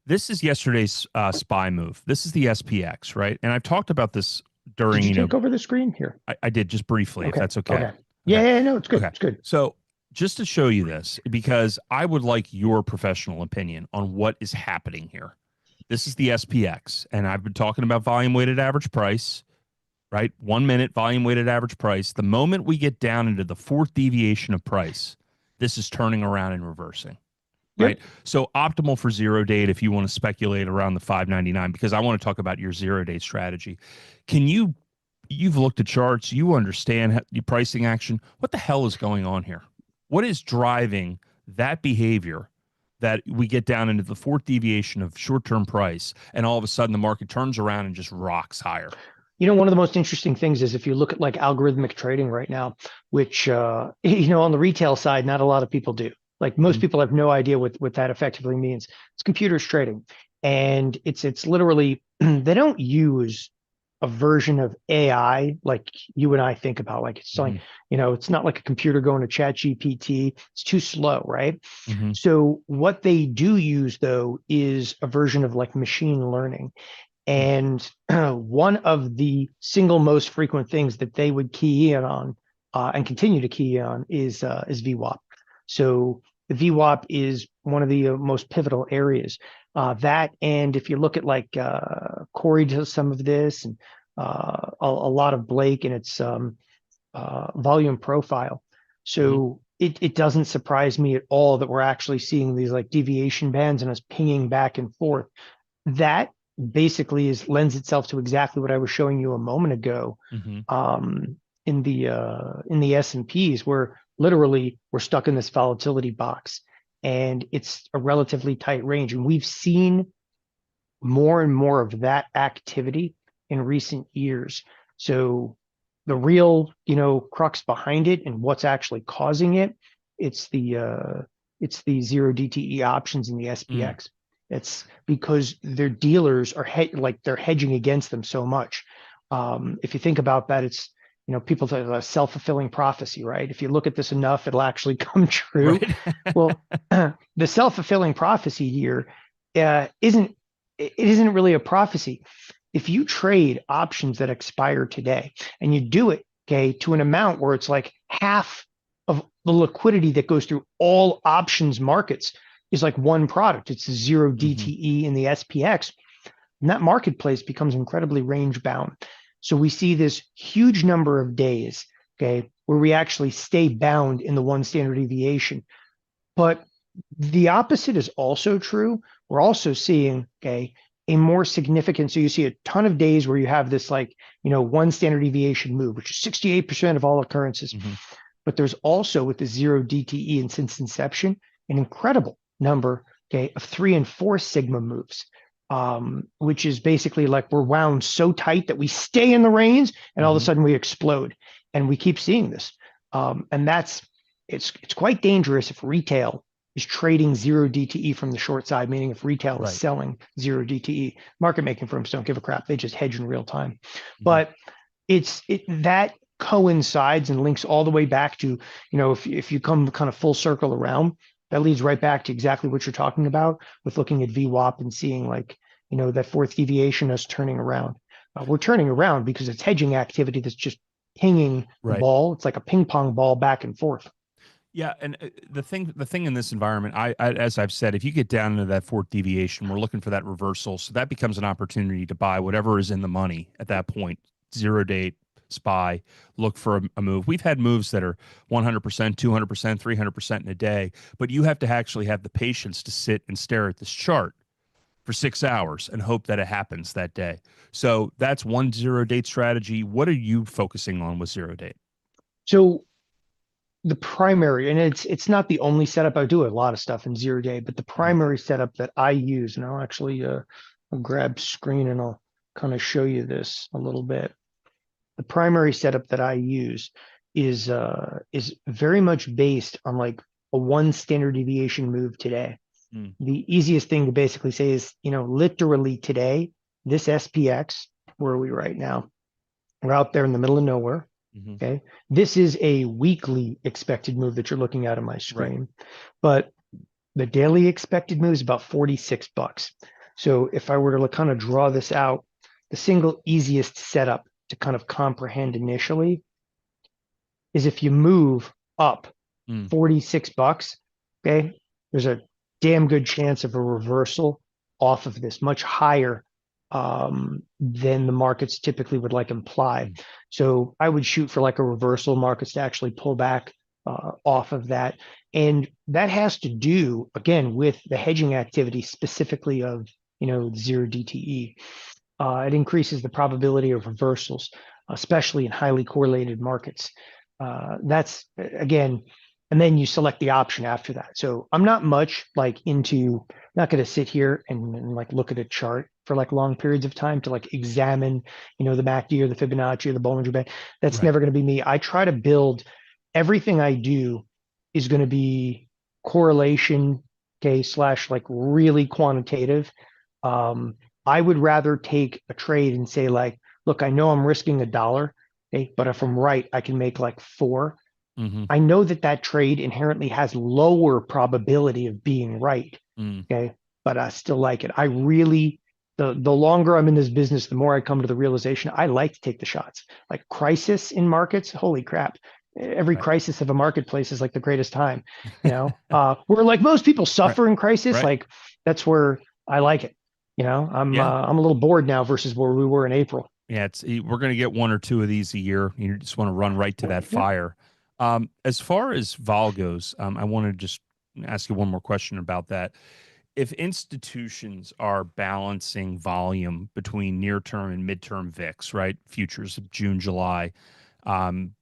This is yesterday's SPY move. This is the SPX, right? And I've talked about this during. Did you take over the screen here? I did, just briefly, if that's okay. Yeah, no, it's good. Okay. It's good. So, just to show you this, because I would like your professional opinion on what is happening here. This is the SPX, and I've been talking about volume weighted average price, right? 1 minute volume weighted average price. The moment we get down into the fourth deviation of price, this is turning around and reversing. Right. Yep. So optimal for zero date if you want to speculate around the 599, because I want to talk about your zero date strategy. You've looked at charts, you understand your pricing action. What the hell is going on here? What is driving that behavior that we get down into the fourth deviation of short-term price and all of a sudden the market turns around and just rocks higher? One of the most interesting things is if you look at like algorithmic trading right now, which, on the retail side, not a lot of people do. Like most people have no idea what that effectively means. It's computers trading. And it's literally, they don't use a version of AI like you and I think about. Like it's like, it's not like a computer going to chat GPT. It's too slow, right? So what they do use though is a version of like machine learning. And one of the single most frequent things that they would key in on and continue to key on is VWAP. So the VWAP is one of the most pivotal areas. That, and if you look at like Corey does some of this, and a lot of Blake and its volume profile. So it doesn't surprise me at all that we're actually seeing these like deviation bands and us pinging back and forth. That basically lends itself to exactly what I was showing you a moment ago in the S&Ps, where literally we're stuck in this volatility box and it's a relatively tight range. And we've seen more and more of that activity in recent years. So the real, crux behind it and what's actually causing it, it's the zero DTE options in the SPX. It's because their dealers are they're hedging against them so much. If you think about that, it's people say a self-fulfilling prophecy, right? If you look at this enough, it'll actually come true. Right. Well, the self-fulfilling prophecy here isn't really a prophecy. If you trade options that expire today and you do it, okay, to an amount where it's like half of the liquidity that goes through all options markets is like one product. It's the zero DTE in the SPX. And that marketplace becomes incredibly range bound. So we see this huge number of days, okay, where we actually stay bound in the one standard deviation. But the opposite is also true. We're also seeing, okay, a more significant, so you see a ton of days where you have this like, one standard deviation move, which is 68% of all occurrences. But there's also with the zero DTE and since inception, an incredible number, okay, of 3 and 4 sigma moves, which is basically like we're wound so tight that we stay in the range and all of a sudden we explode. And we keep seeing this. And it's quite dangerous if retail is trading zero DTE from the short side, meaning if retail is selling zero DTE. Market making firms don't give a crap. They just hedge in real time. But that coincides and links all the way back to, if you come kind of full circle around, that leads right back to exactly what you're talking about with looking at VWAP and seeing like, that fourth deviation is turning around. We're turning around because it's hedging activity that's just pinging the ball. It's like a ping pong ball back and forth. Yeah, and the thing in this environment, I as I've said, if you get down into that fourth deviation, we're looking for that reversal, so that becomes an opportunity to buy whatever is in the money at that point. Zero date, SPY, look for a move. We've had moves that are 100%, 200%, 300% in a day, but you have to actually have the patience to sit and stare at this chart for 6 hours and hope that it happens that day. So that's one zero date strategy. What are you focusing on with zero date? So the primary, and it's not the only setup. I do a lot of stuff in zero day, but the primary setup that I use, and I'll actually I'll grab screen and I'll kind of show you this a little bit. The primary setup that I use is very much based on like a one standard deviation move today. The easiest thing to basically say is, literally today, this SPX, where are we right now? We're out there in the middle of nowhere. Okay. This is a weekly expected move that you're looking at on my screen, but the daily expected move is about $46. So if I were to kind of draw this out, the single easiest setup to kind of comprehend initially is if you move up $46, okay, there's a damn good chance of a reversal off of this, much higher than the markets typically would like imply. So I would shoot for like a reversal, markets to actually pull back off of that. And that has to do, again, with the hedging activity specifically of, zero DTE. It increases the probability of reversals, especially in highly correlated markets. That's again, and then you select the option after that. So I'm not much like into, not going to sit here and like look at a chart for like long periods of time to like examine, the MACD or the Fibonacci or the Bollinger Band. That's Right. never going to be me. I try to build everything I do is going to be correlation, okay, / like really quantitative. I would rather take a trade and say like, look, I know I'm risking $1, okay, but if I'm right, I can make like 4. Mm-hmm. I know that that trade inherently has lower probability of being right, okay, but I still like it. I really, the longer I'm in this business, the more I come to the realization I like to take the shots. Like crisis in markets, holy crap. Every Right. crisis of a marketplace is like the greatest time, where like most people Right. suffer in crisis, Right. like that's where I like it. Yeah. I'm a little bored now versus where we were in April. Yeah, we're going to get 1 or 2 of these a year. You just want to run right to that Yeah. fire. As far as vol goes, I want to just ask you one more question about that. If institutions are balancing volume between near-term and mid-term VIX, right, futures of June, July,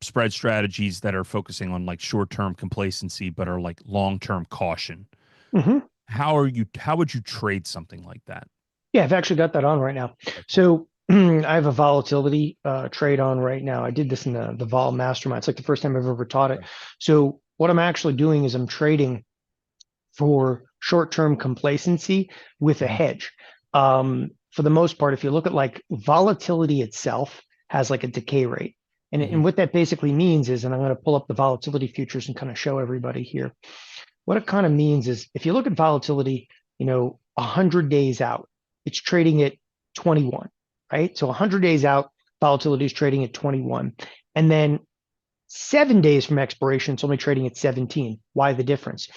spread strategies that are focusing on like short-term complacency but are like long-term caution, hmm how would you trade something like that? Yeah, I've actually got that on right now. Okay, cool. So I have a volatility trade on right now. I did this in the vol mastermind. It's like the first time I've ever taught it. Okay. So what I'm actually doing is I'm trading for short-term complacency with a Mhm. hedge. For the most part, if you look at like volatility itself has like a decay rate. And Mhm. what that basically means is, and I'm going to pull up the volatility futures and kind of show everybody here. What it kind of means is if you look at volatility, 100 days out, it's trading at 21, right? So 100 days out, volatility is trading at 21. And then 7 days from expiration, it's only trading at 17. Why the difference?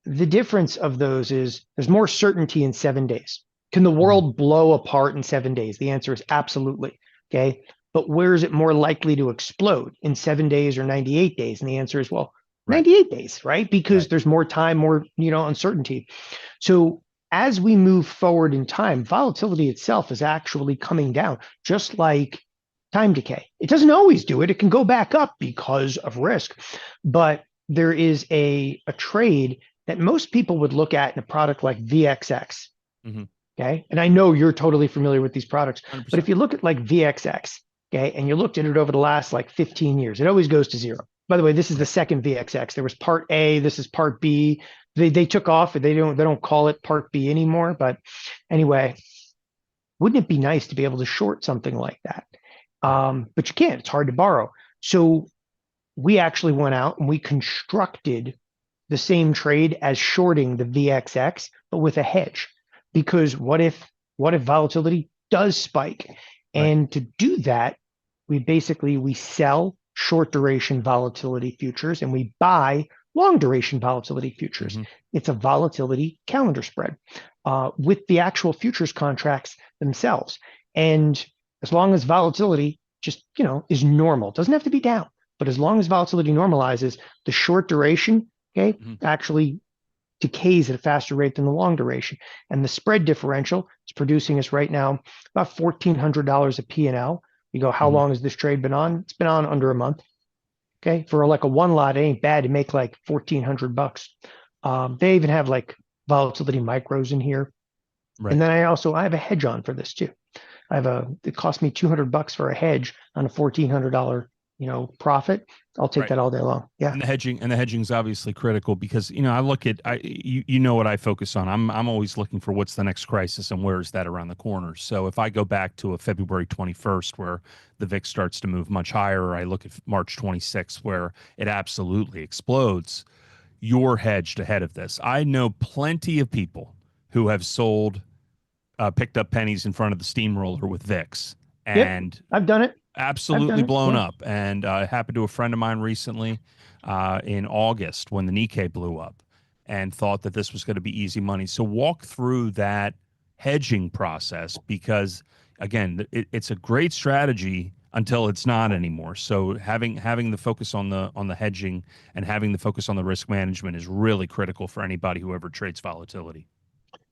The difference of those is there's more certainty in 7 days. Can the Mhm. world blow apart in 7 days? The answer is absolutely. Okay. But where is it more likely to explode in 7 days or 98 days? And the answer is, well, Right. 98 days, right? Because Right. there's more time, more, uncertainty. So as we move forward in time, volatility itself is actually coming down, just like time decay. It doesn't always do it. It can go back up because of risk. But there is a trade that most people would look at in a product like VXX. Mhm. Okay. And I know you're totally familiar with these products, but if 100%. you look at like VXX, okay, and you looked at it over the last like 15 years, it always goes to zero. By the way, this is the Right. second VXX. There was part A, this is part B. They took off, they don't call it part B anymore. But anyway, wouldn't it be nice to be able to short something like that? Right. But you can't, it's hard to borrow. So we actually went out and we constructed the same trade as shorting the VXX, but with a hedge. Because what if volatility does spike? Right. And to do that, we sell short duration volatility futures and we buy long duration volatility futures. Mhm. It's a volatility calendar spread with the actual futures contracts themselves. And as long as volatility just is normal, it doesn't have to be down, but as long as volatility normalizes, the short duration, okay, Mhm. actually decays at a faster rate than the long duration. And the spread differential is producing us right now about $1,400 a P&L. You go, how Mhm. long has this trade been on? It's been on under a month. Okay. For like a one lot, it ain't bad to make like 1,400 bucks. They even have like volatility micros in here. And Right. then I have a hedge on for this too. It cost me 200 bucks for a hedge on a $1,400, profit. I'll take Right. that all day long. Yeah. And the hedging is obviously critical because I look at you know what I focus on. I'm always looking for what's the next crisis and where is that around the corner. So if I go back to a February 21st where the VIX starts to move much higher, or I look at March 26th where it absolutely explodes, you're hedged ahead of this. I know plenty of people who have picked up pennies in front of the steamroller with VIX Yep. and I've done it. I've absolutely done it. blown Yeah. up. And it happened to a friend of mine recently in August when the Nikkei blew up and thought that this was going to be easy money. So walk through that hedging process, because again, it's a great strategy until it's not anymore. So having the focus on the hedging and having the focus on the risk management is really critical for anybody who ever trades volatility.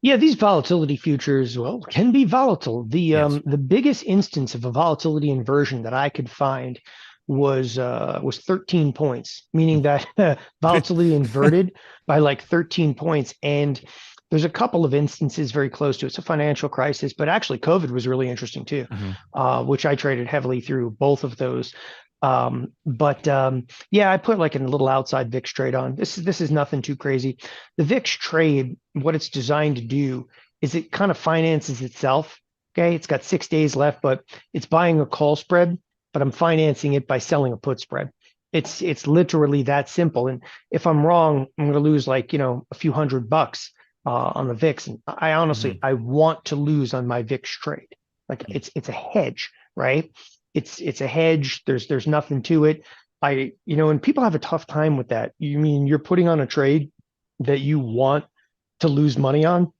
Yeah, these volatility futures, well, can be volatile. Yes. The biggest instance of a volatility inversion that I could find was 13 points, meaning that volatility inverted by like 13 points. And there's a couple of instances very close to it. It's a financial crisis, but actually COVID was really interesting too, Hmm. which I traded heavily through both of those. But yeah, I put like a little outside VIX trade on. This is nothing too crazy. The VIX trade, what it's designed to do is it kind of finances itself. Okay, it's got 6 days left, but it's buying a call spread, but I'm financing it by selling a put spread. It's literally that simple. And if I'm wrong, I'm going to lose like a few $100 on the VIX. And I honestly Hmm. I want to lose on my VIX trade. Like it's a hedge, right? It's a hedge. There's nothing to it. And people have a tough time with that. You mean you're putting on a trade that you want to lose money on?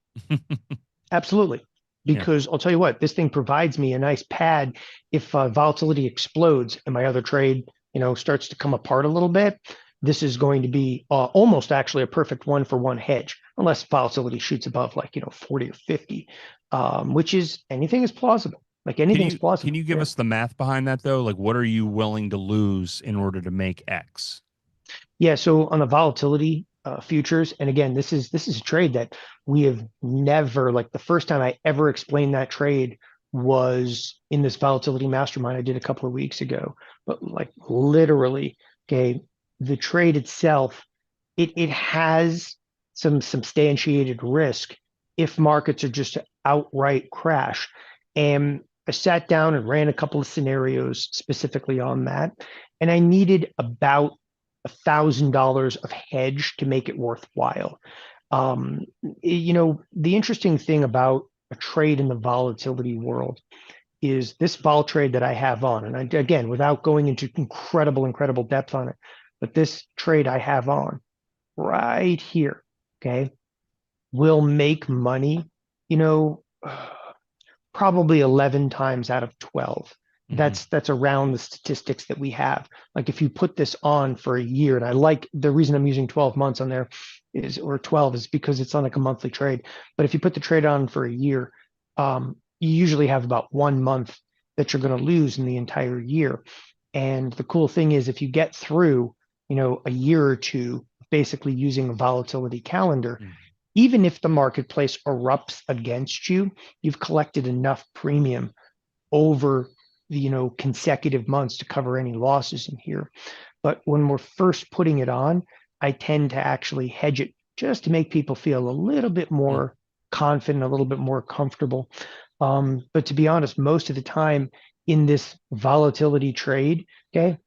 Absolutely. Yeah. Because I'll tell you what, this thing provides me a nice pad if volatility explodes and my other trade, starts to come apart a little bit. This is going to be almost actually a perfect one for one hedge, unless volatility shoots above like 40 or 50, which is anything is plausible. Like Can anything's you can plausible. you give Yeah. us the math behind that though? Like, what are you willing to lose in order to make X? Yeah, so on the volatility futures, and again, this is a trade that we have never, like the first time I ever explained that trade was in this volatility mastermind I did a couple of weeks ago. But like literally, okay, the trade itself, it has some substantiated risk if markets are just to outright crash. And I sat down and ran a couple of scenarios specifically on that, and I needed about $1,000 of hedge to make it worthwhile. The interesting thing about a trade in the volatility world is this vol trade that I have on, and again, without going into incredible depth on it, but this trade I have on right here, okay, will make money, you know, probably 11 times out of 12. Hmm. That's around the statistics that we have. Like if you put this on for a year, and I like the reason I'm using 12 months on there is, or 12 is because it's on like a monthly trade. But if you put the trade on for a year, you usually have about 1 month that you're going to lose in the entire year. And the cool thing is if you get through, a year or two, basically using a volatility calendar, even if the marketplace erupts against you, you've collected enough premium over the consecutive months to cover any losses in here. But when we're first putting it on, I tend to actually hedge it just to make people feel a little bit more confident, a little bit more comfortable. But to be honest, most of the time in this volatility trade, okay,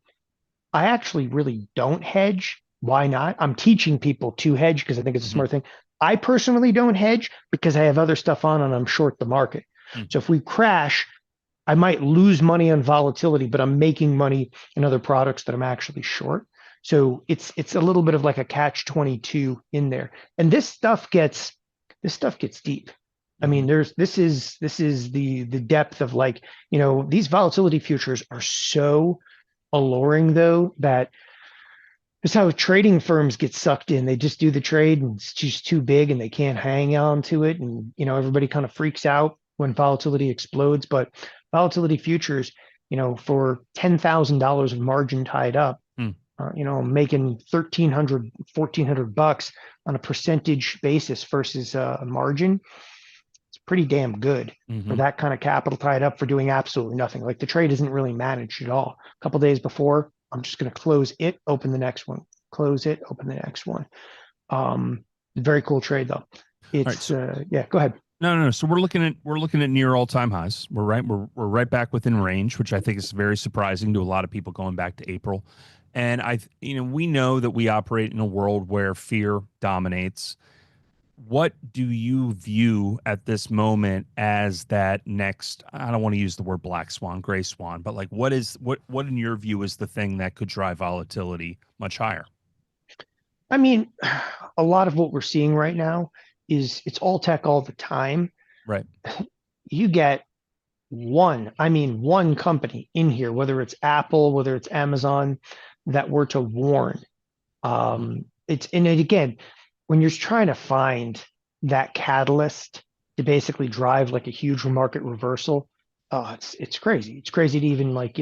I actually really don't hedge. Why not? I'm teaching people to hedge because I think it's a Hmm. smart thing. I personally don't hedge because I have other stuff on and I'm short the market. So if we crash, I might lose money on volatility, but I'm making money in other products that I'm actually short. So it's a little bit of like a catch 22 in there. And this stuff gets deep. I mean, this is the depth of like, these volatility futures are so alluring though that it's how trading firms get sucked in. They just do the trade and it's just too big and they can't hang on to it. And, everybody kind of freaks out when volatility explodes. But volatility futures, for $10,000 of margin tied up, making 1,300, 1,400 bucks on a percentage basis versus a margin, it's pretty damn good for Hmm. that kind of capital tied up for doing absolutely nothing. Like the trade isn't really managed at all. A couple days before, I'm just going to close it, open the next one, close it, open the next one. Very cool trade though. All right. It's So yeah. Go ahead. no. So we're looking at near all time highs. We're right back within range, which I think is very surprising to a lot of people going back to April. And we know that we operate in a world where fear dominates. What do you view at this moment as that next? I don't want to use the word black swan, gray swan, but like what in your view is the thing that could drive volatility much higher? I mean, a lot of what we're seeing right now is it's all tech all the time. Right. You get one company in here, whether it's Apple, whether it's Amazon, that were to warn. And again, when you're trying to find that catalyst to basically drive like a huge market reversal, it's crazy. It's crazy to even like,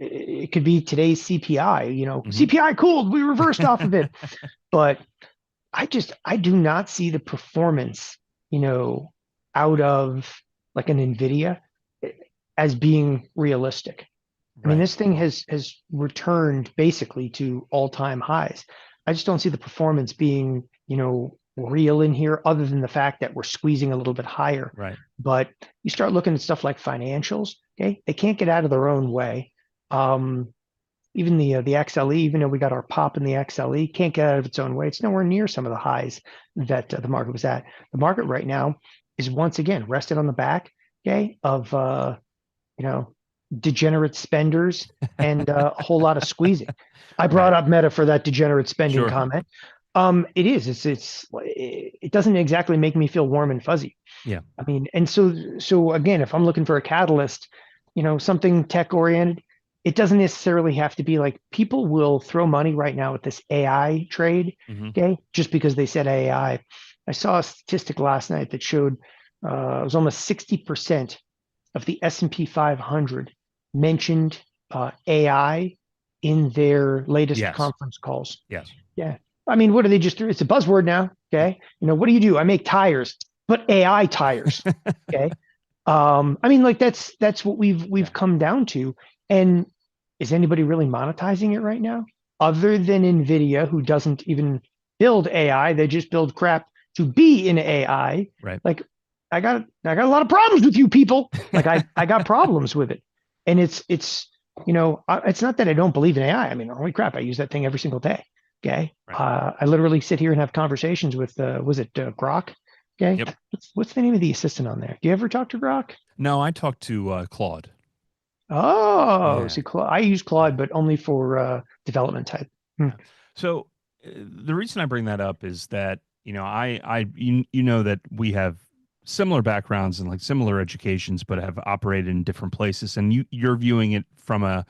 it could be today's CPI, CPI cooled, we reversed off of it. But I do not see the performance, out of like an Nvidia as being realistic. I mean, Right. this thing has returned basically to all-time highs. I just don't see the performance being, real in here, other than the fact that we're squeezing a little bit higher. Right. But you start looking at stuff like financials, okay? They can't get out of their own way. Even the XLE, even though we got our pop in the XLE, can't get out of its own way. It's nowhere near some of the highs that the market was at. The market right now is once again rested on the back, okay, of degenerate spenders and a whole lot of squeezing. I brought Right. up Meta for that degenerate spending Sure. comment. It is. It doesn't exactly make me feel warm and fuzzy. Yeah. I mean, and so again, if I'm looking for a catalyst, something tech oriented, it doesn't necessarily have to be like people will throw money right now at this AI trade, Hmm. okay, just because they said AI. I saw a statistic last night that showed it was almost 60% of the S&P 500 mentioned AI in their latest Yes. conference calls. Yes. Yeah. I mean, what do they just do? It's a buzzword now. Okay. What do? I make tires, but AI tires. Okay. I mean, like that's what we've Yeah. come down to. And is anybody really monetizing it right now? Other than Nvidia, who doesn't even build AI, they just build crap to be in AI. Right. Like I got a lot of problems with you people. Like I got problems with it. And it's not that I don't believe in AI. I mean, holy crap, I use that thing every single day. Okay. Right. I literally sit here and have conversations with was it Grok? Okay. Yep. What's the name of the assistant on there? Do you ever talk to Grok? No, I talked to Claude. Oh, Yeah. see, I use Yeah. Claude, but only for development type. Hmm. Yeah. So the reason I bring that up is that, you know that we have similar backgrounds and like similar educations, but have operated in different places. And you're viewing it from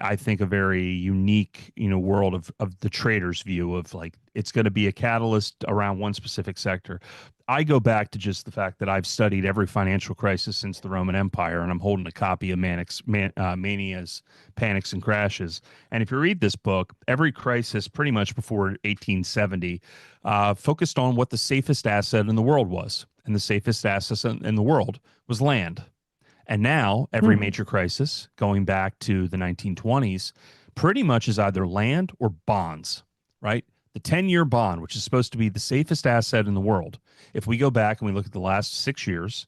I think, a very unique, world of the trader's view of like it's going to be a catalyst around one specific sector. I go back to just the fact that I've studied every financial crisis since the Roman Empire, and I'm holding a copy of Mania's Panics and Crashes. And if you read this book, every crisis pretty much before 1870 focused on what the safest asset in the world was. And the safest asset in the world was land. And now every Hmm. major crisis going back to the 1920s pretty much is either land or bonds, right? The 10-year bond, which is supposed to be the safest asset in the world. If we go back and we look at the last 6 years,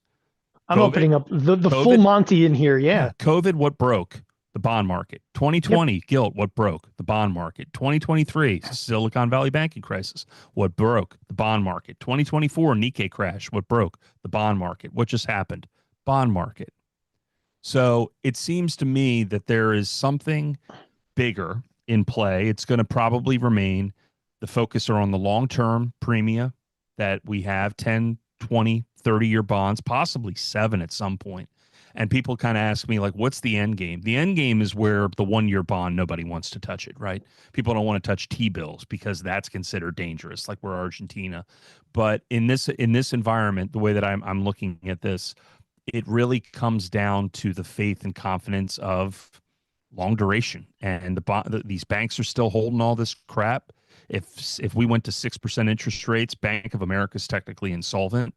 I'm COVID, opening up the full COVID, Monty in here. yeah, Yeah. COVID, what broke? The bond market. Yep. 2020, gilt, what broke? The bond market. 2023, Silicon Valley banking crisis, what broke? The bond market. 2024, Nikkei crash, what broke? The bond market. What just happened? Bond market. So it seems to me that there is something bigger in play. It's going to probably remain the focus are on the long term premia that we have 10, 20, 30-year bonds, possibly seven at some point. And people kind of ask me, like, what's the end game? The end game is where the 1-year bond, nobody wants to touch it, right? People don't want to touch T bills because that's considered dangerous, like we're Argentina. But in this environment, the way that I'm looking at this, it really comes down to the faith and confidence of long duration. And these banks are still holding all this crap. If we went to 6% interest rates, Bank of America is technically insolvent.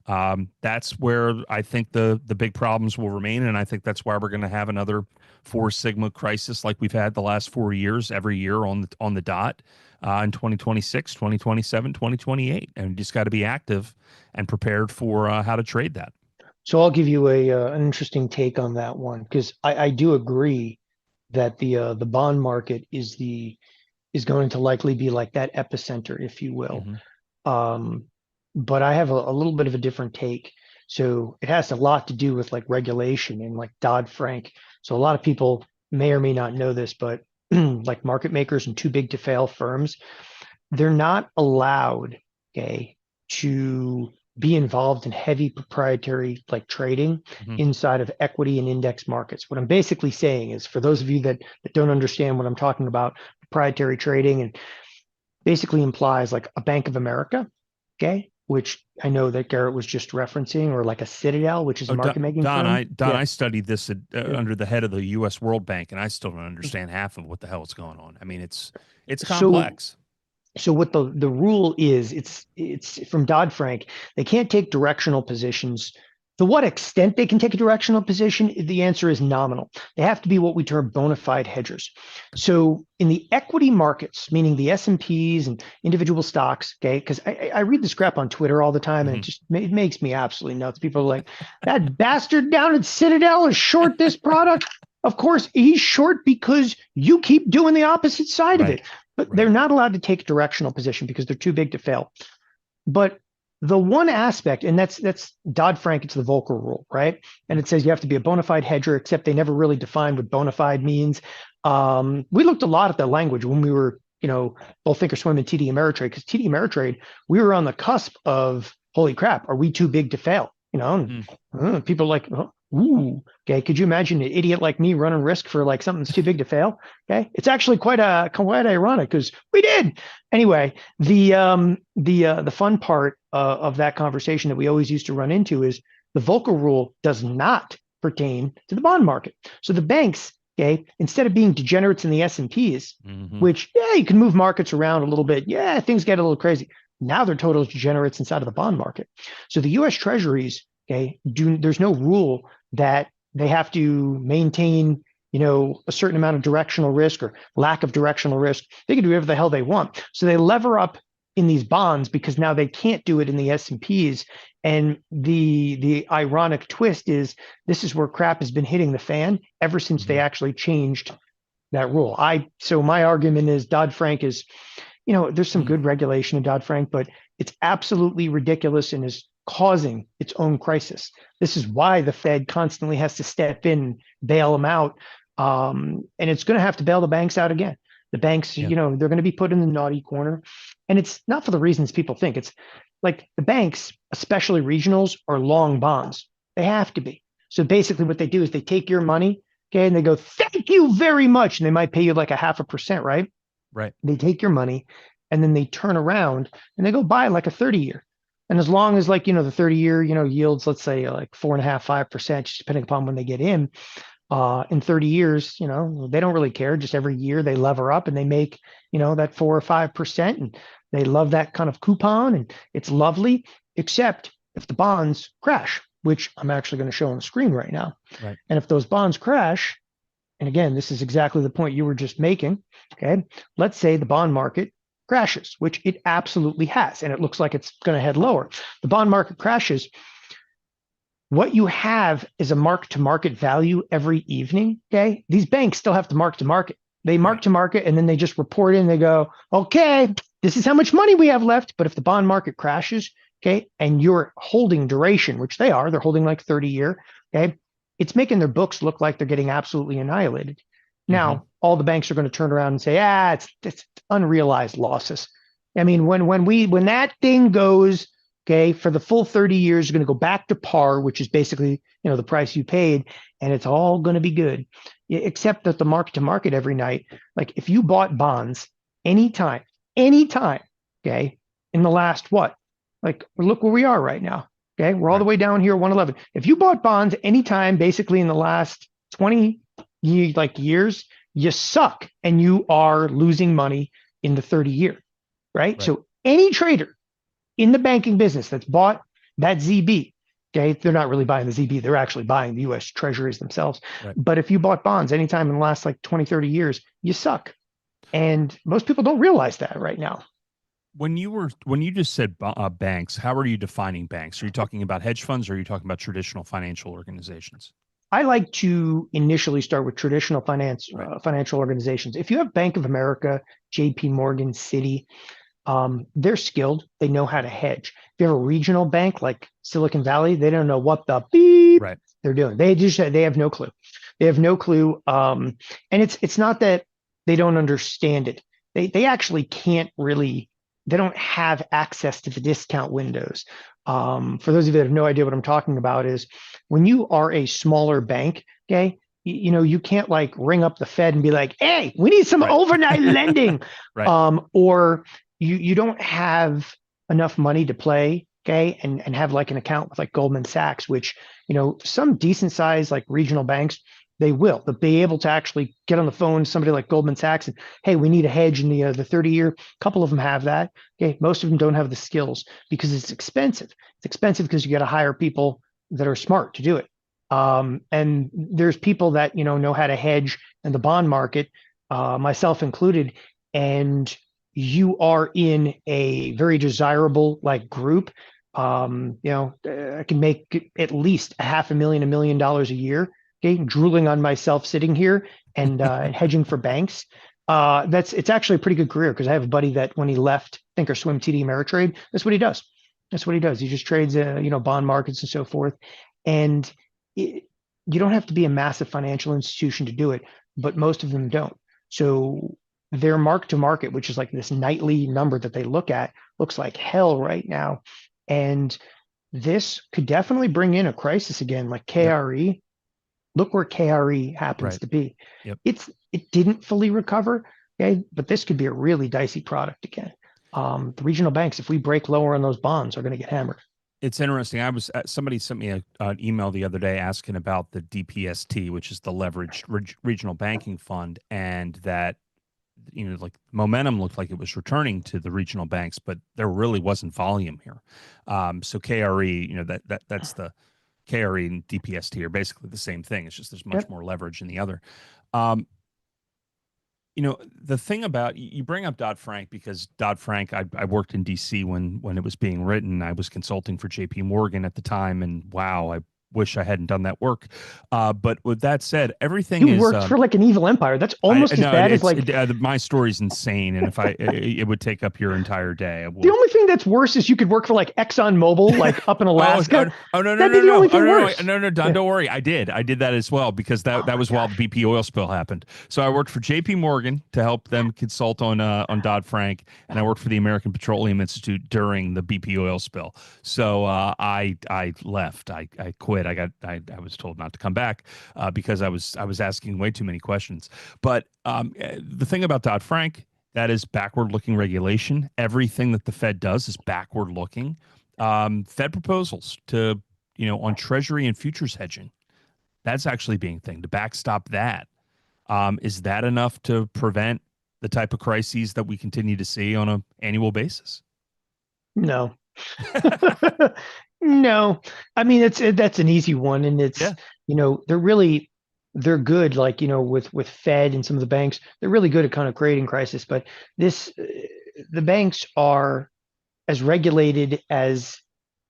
That's where I think the big problems will remain, and I think that's why we're going to have another four sigma crisis like we've had the last 4 years, every year on the dot, in 2026, 2027, 2028, and we just got to be active and prepared for how to trade that. So I'll give you an interesting take on that one because I do agree that the bond market is going to likely be like that epicenter, if you will. Hmm. Um, but I have a little bit of a different take. So it has a lot to do with like regulation and like Dodd-Frank. So a lot of people may or may not know this, but like market makers and too big to fail firms, they're not allowed, okay, to be involved in heavy proprietary like trading Mhm. inside of equity and index markets. What I'm basically saying is, for those of you that don't understand what I'm talking about, proprietary trading and basically implies like a Bank of America, okay, which I know that Garrett was just referencing, or like a Citadel, which is a Oh, market making Don, firm. I Yeah. studied this Yeah. under the head of the U.S. World Bank, and I still don't understand half of what the hell is going on. I mean, it's So complex. what the rule is, it's from Dodd-Frank. They can't take directional positions. To what extent they can take a directional position, the answer is nominal. They have to be what we term bona fide hedgers. So in the equity markets, meaning the S&Ps and individual stocks, okay, because I read this crap on Twitter all the time, and Mhm. it makes me absolutely nuts. People are like, that bastard down at Citadel is short this product. Of course, he's short because you keep doing the opposite side of Right, it. But they're right. not allowed to take a directional position because they're too big to fail. But the one aspect, and that's Dodd-Frank, it's the Volcker rule, right? And it says you have to be a bona fide hedger, except they never really defined what bona fide means. We looked a lot at the language when we were, both Thinkorswim and TD Ameritrade, because TD Ameritrade, we were on the cusp of, holy crap, are we too big to fail? Mm. People are like, oh, ooh, okay. Could you imagine an idiot like me running risk for like something that's too big to fail? Okay, it's actually quite ironic because we did. Anyway, the fun part of that conversation that we always used to run into is the Volcker rule does not pertain to the bond market. So the banks, okay, instead of being degenerates in the S&Ps, Hmm. which you can move markets around a little bit. Yeah, things get a little crazy. Now they're total degenerates inside of the bond market. So the U.S. Treasuries, okay, there's no rule that they have to maintain, a certain amount of directional risk or lack of directional risk. They can do whatever the hell they want. So they lever up in these bonds because now they can't do it in the S&Ps. And the ironic twist is this is where crap has been hitting the fan ever since they Hmm. actually changed that rule. So my argument is Dodd-Frank is, there's some good regulation in Dodd-Frank, but it's absolutely ridiculous and is causing its own crisis. This is why the Fed constantly has to step in, bail them out, and it's going to have to bail the banks out again. The banks, Yeah. they're going to be put in the naughty corner, and it's not for the reasons people think. It's like the banks, especially regionals, are long bonds. They have to be. So basically, what they do is they take your money, okay, and they go, "Thank you very much," and they might pay you like a 0.5%, right? Right. They take your money and then they turn around and they go buy like a 30-year. And as long as like, the 30-year, yields, let's say like 4.5, 5%, just depending upon when they get in 30 years, they don't really care. Just every year they lever up and they make, that 4 or 5%. And they love that kind of coupon and it's lovely, except if the bonds crash, which I'm actually going to show on the screen right now. Right. And if those bonds crash, and again, this is exactly the point you were just making. Okay. Let's say the bond market crashes, which it absolutely has, and it looks like it's going to head lower. The bond market crashes. What you have is a mark to market value every evening. Okay. These banks still have to mark to market. They mark Right. to market and then they just report in, they go, okay, this is how much money we have left. But if the bond market crashes, okay, and you're holding duration, which they're holding like 30-year, okay, it's making their books look like they're getting absolutely annihilated. Hmm. Now, all the banks are going to turn around and say, it's unrealized losses. I mean, when that thing goes, okay, for the full 30 years, you're going to go back to par, which is basically, the price you paid, and it's all going to be good. Except that the market to market every night, like if you bought bonds anytime, okay, in the last what? Like look where we are right now. Okay, we're all the Right. way down here, 111. If you bought bonds anytime, basically in the last 20 years, you suck and you are losing money in the 30-year, right? Right. So any trader in the banking business that's bought that ZB, okay, they're not really buying the ZB, they're actually buying the US treasuries themselves. Right. But if you bought bonds anytime in the last like 20, 30 years, you suck. And most people don't realize that right now. When you just said banks, how are you defining banks? Are you talking about hedge funds or are you talking about traditional financial organizations? I like to initially start with traditional Right. financial organizations. If you have Bank of America, JP Morgan, Citi, they're skilled. They know how to hedge. If you have a regional bank like Silicon Valley, they don't know what the beep Right. they're doing. They have no clue. They have no clue. And it's not that they don't understand it. They actually can't really. they don't have access to the discount windows. For those of you that have no idea what I'm talking about, is when you are a smaller bank, okay, you can't like ring up the Fed and be like, hey, we need some Right. overnight lending. Right. Or you don't have enough money to play, okay, and have like an account with like Goldman Sachs, which, some decent sized like regional banks, they'll be able to actually get on the phone to somebody like Goldman Sachs and, hey, we need a hedge in the 30-year. A couple of them have that. Okay, most of them don't have the skills because it's expensive. It's expensive because you got to hire people that are smart to do it. And there's people that know how to hedge in the bond market, myself included, and you are in a very desirable like group. I can make at least $500,000, $1 million a year. Okay, drooling on myself sitting here and hedging for banks. It's actually a pretty good career because I have a buddy that when he left Thinkorswim TD Ameritrade, that's what he does. That's what he does. He just trades, bond markets and so forth. And you don't have to be a massive financial institution to do it, but most of them don't. So their mark to market, which is like this nightly number that they look at, looks like hell right now. And this could definitely bring in a crisis again, like Yep. KRE. Look where KRE happens Right. to be. Yep. It didn't fully recover, okay, but this could be a really dicey product again. The regional banks, if we break lower on those bonds, are going to get hammered. It's interesting. Somebody sent me an email the other day asking about the DPST, which is the leveraged regional banking fund, and that like momentum looked like it was returning to the regional banks, but there really wasn't volume here. So KRE, that's the KRE and DPST are basically the same thing. It's just there's much Yep. more leverage in the other. Um, the thing about you bring up Dodd-Frank because Dodd-Frank, I worked in DC when it was being written. I was consulting for JP Morgan at the time, and wow, I wish I hadn't done that work. But with that said, everything You is worked for like an evil empire. That's I almost as no, bad as like my story's insane, and if it would take up your entire day. I the will. only thing that's worse is you could work for like ExxonMobil, like up in Oh, Alaska. no, That'd be the only oh thing worse. no, Don, Yeah. don't worry. I did that as well because Oh that my was while the gosh. BP oil spill happened. So I worked for JP Morgan to help them consult on Dodd-Frank, and I worked for the American Petroleum Institute during the BP oil spill. So I left. I quit. I was told not to come back because I was asking way too many questions. But the thing about Dodd-Frank, that is backward-looking regulation. Everything that the Fed does is backward-looking. Fed proposals to, on Treasury and futures hedging, that's actually being thing to backstop that. Is that enough to prevent the type of crises that we continue to see on an annual basis? No. No. I mean, that's an easy one, and it's Yeah. they're good. Like with Fed and some of the banks, they're really good at kind of creating crisis. But the banks are as regulated as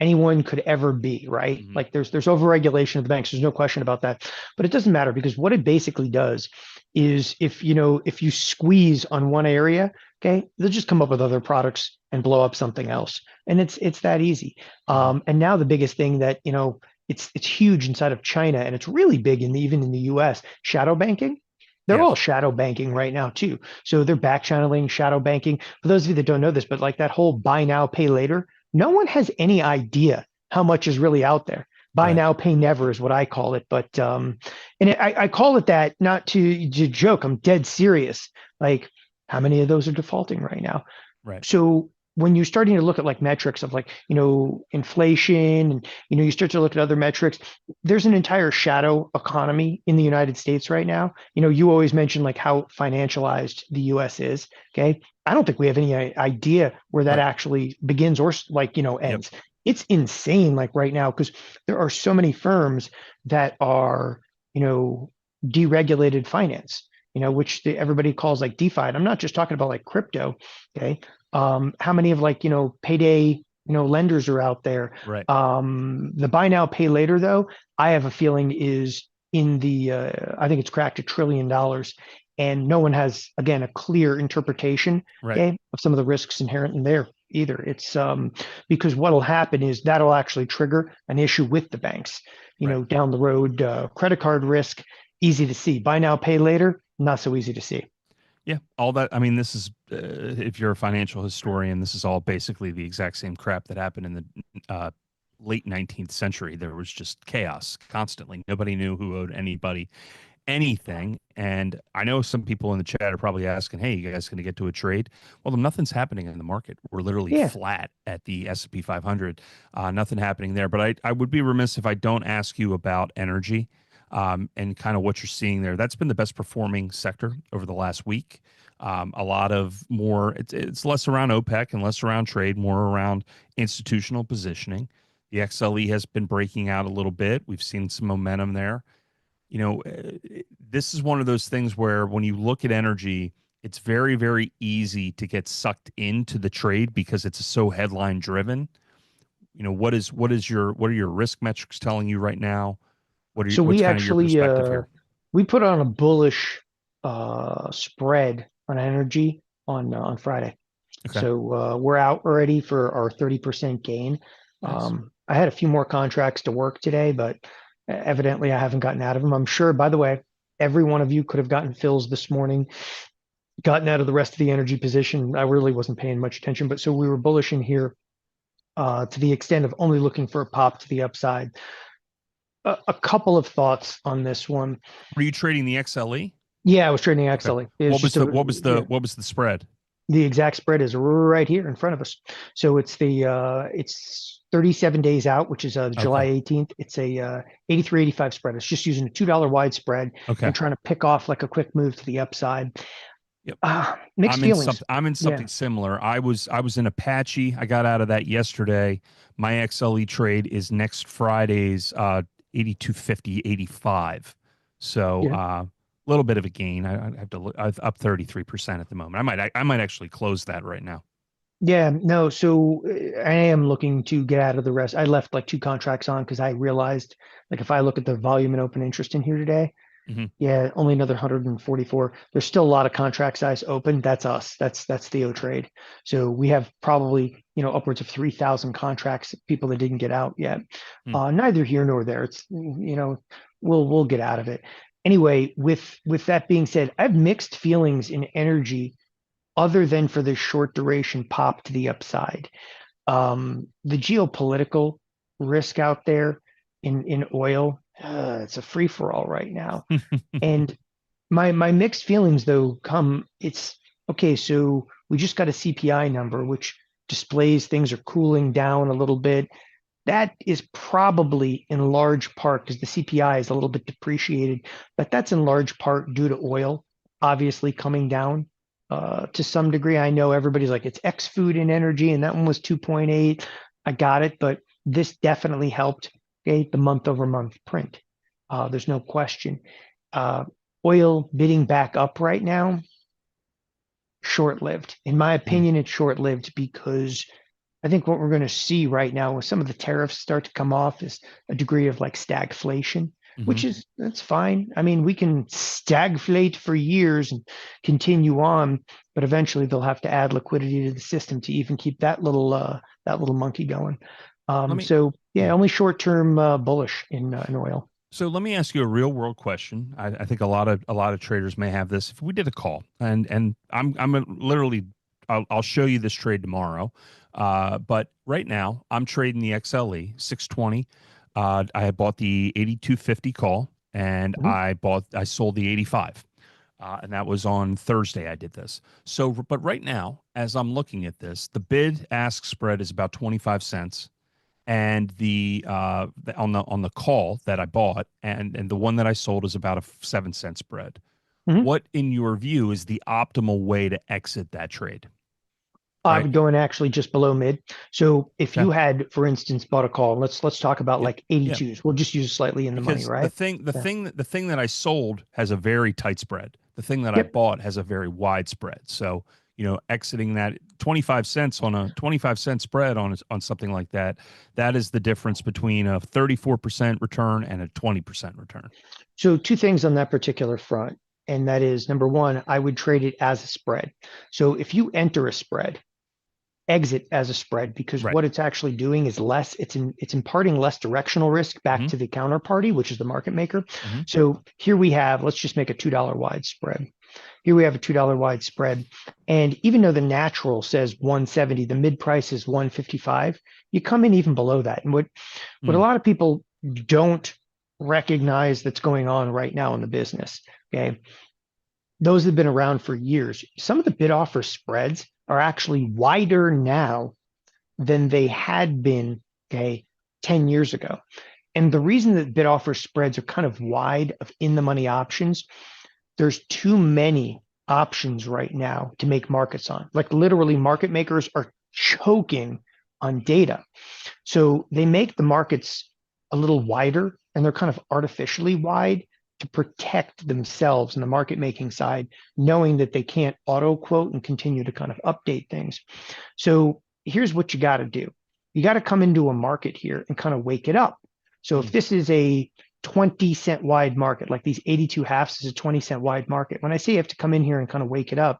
anyone could ever be, right? Hmm. Like there's overregulation of the banks. There's no question about that. But it doesn't matter because what it basically does is if you squeeze on one area, okay, they'll just come up with other products and blow up something else. And it's that easy. Hmm. And now the biggest thing that, it's huge inside of China and it's really big even in the US, shadow banking. They're all Yes. shadow banking right now too. So they're back channeling shadow banking. For those of you that don't know this, but like that whole buy now, pay later, no one has any idea how much is really out there. Buy Right. now, pay never is what I call it. But I call it that not to joke. I'm dead serious. Like how many of those are defaulting right now? Right. So when you're starting to look at like metrics of like inflation and you start to look at other metrics, there's an entire shadow economy in the United States right now. You always mention like how financialized the US is. Okay, I don't think we have any idea where that Right. actually begins or like Yep. ends. It's insane like right now because there are so many firms that are deregulated finance, which everybody calls like DeFi. And I'm not just talking about like crypto. Okay, how many of like payday lenders are out there. Right. The buy now pay later though, I have a feeling is in the I think it's cracked $1 trillion, and no one has again a clear interpretation, Right. okay, of some of the risks inherent in there either. It's because what'll happen is that'll actually trigger an issue with the banks Right. down the road. Credit card risk, easy to see. Buy now pay later, not so easy to see. Yeah, all that. I mean, this is if you're a financial historian, this is all basically the exact same crap that happened in the late 19th century. There was just chaos constantly. Nobody knew who owed anybody anything. And I know some people in the chat are probably asking, "Hey, you guys going to get to a trade?" Well, nothing's happening in the market. We're literally Yeah. flat at the S&P 500. Nothing happening there. But I would be remiss if I don't ask you about energy and kind of what you're seeing there. That's been the best performing sector over the last week. A lot of more, it's less around OPEC and less around trade, more around institutional positioning. The XLE has been breaking out a little bit. We've seen some momentum there. You know, this is one of those things where when you look at energy, it's very, very easy to get sucked into the trade because it's so headline driven. You know, what are your risk metrics telling you right now? So What's we kind of your actually perspective here? we put on a bullish spread on energy on Friday. Okay, So we're out already for our 30% gain. nice. I had a few more contracts to work today, but evidently I haven't gotten out of them. I'm sure, by the way, every one of you could have gotten fills this morning, gotten out of the rest of the energy position. I really wasn't paying much attention, but so we were bullish in here to the extent of only looking for a pop to the upside. A couple of thoughts on this one. Were you trading the XLE? Yeah, I was trading Okay. XLE. It was just a yeah. What was the spread? The exact spread is right here in front of us. So it's 37 days out, which is July Okay. 18th. It's a 83.85 spread. It's just using a $2 wide spread Okay. and trying to pick off like a quick move to the upside. Yep. Mixed feelings. I'm in Yeah. something similar. I was in Apache. I got out of that yesterday. My XLE trade is next Friday's 82.50.85. So Yeah. a little bit of a gain. I have to look I'm up 33% at the moment. I might actually close that right now. Yeah, no, so I am looking to get out of the rest. I left like two contracts on because I realized like if I look at the volume and open interest in here today, Hmm. yeah, only another 144. There's still a lot of contract size open. That's us. That's TheoTrade. So we have probably, upwards of 3,000 contracts, people that didn't get out yet. Hmm. Neither here nor there. It's, we'll get out of it. Anyway, with that being said, I have mixed feelings in energy other than for the short duration pop to the upside. The geopolitical risk out there in oil, it's a free for all right now. And my mixed feelings though it's okay, so we just got a CPI number which displays things are cooling down a little bit. That is probably in large part because the CPI is a little bit depreciated, but that's in large part due to oil obviously coming down to some degree. I know everybody's like it's X food and energy, and that one was 2.8. I got it, but this definitely helped. Okay, the month over month print. There's no question. Uh, Oil bidding back up right now, short lived. In my opinion, it's short lived because I think what we're going to see right now with some of the tariffs start to come off is a degree of like stagflation, Hmm. which is that's fine. I mean, we can stagflate for years and continue on, but eventually they'll have to add liquidity to the system to even keep that little monkey going. Let me So yeah, yeah. only short term bullish in oil. So let me ask you a real world question. I think a lot of traders may have this. If we did a call and literally I'll show you this trade tomorrow. But right now I'm trading the XLE 620. I had bought the 8250 call and Mhm. I sold the 85. And that was on Thursday. I did this. So, but right now, as I'm looking at this, the bid ask spread is about 25 cents and on the call that I bought and the one that I sold is about a 7 cent spread. Mhm. What, in your view, is the optimal way to exit that trade? I Right? would go in actually just below mid. So if Okay. you had, for instance, bought a call, let's talk about Yep. like Yeah. 82s. We'll just use slightly in the money, Because right? Yeah. the thing that I sold has a very tight spread. The thing that I Yep. bought has a very wide spread. So, exiting that 25 cents on a 25-cent spread on something like that, that is the difference between a 34% return and a 20% return. So two things on that particular front. And that is number one, I would trade it as a spread. So if you enter a spread, exit as a spread because Right. what it's actually doing is it's imparting less directional risk back Hmm. to the counterparty, which is the market maker. Hmm. So here we have, let's just make a $2 wide spread. Here we have a $2 wide spread. And even though the natural says 170, the mid price is 155, you come in even below that. And what a lot of people don't recognize that's going on right now in the business, okay? Those have been around for years. Some of the bid offer spreads are actually wider now than they had been, okay, 10 years ago. And the reason that bid offer spreads are kind of wide of in the money options, there's too many options right now to make markets on. Like literally market makers are choking on data. So they make the markets a little wider, and they're kind of artificially wide to protect themselves in the market making side, knowing that they can't auto quote and continue to kind of update things. So here's what you got to do. You got to come into a market here and kind of wake it up. So if this is a 20-cent wide market, like these 82 halves is a 20-cent wide market. When I say you have to come in here and kind of wake it up,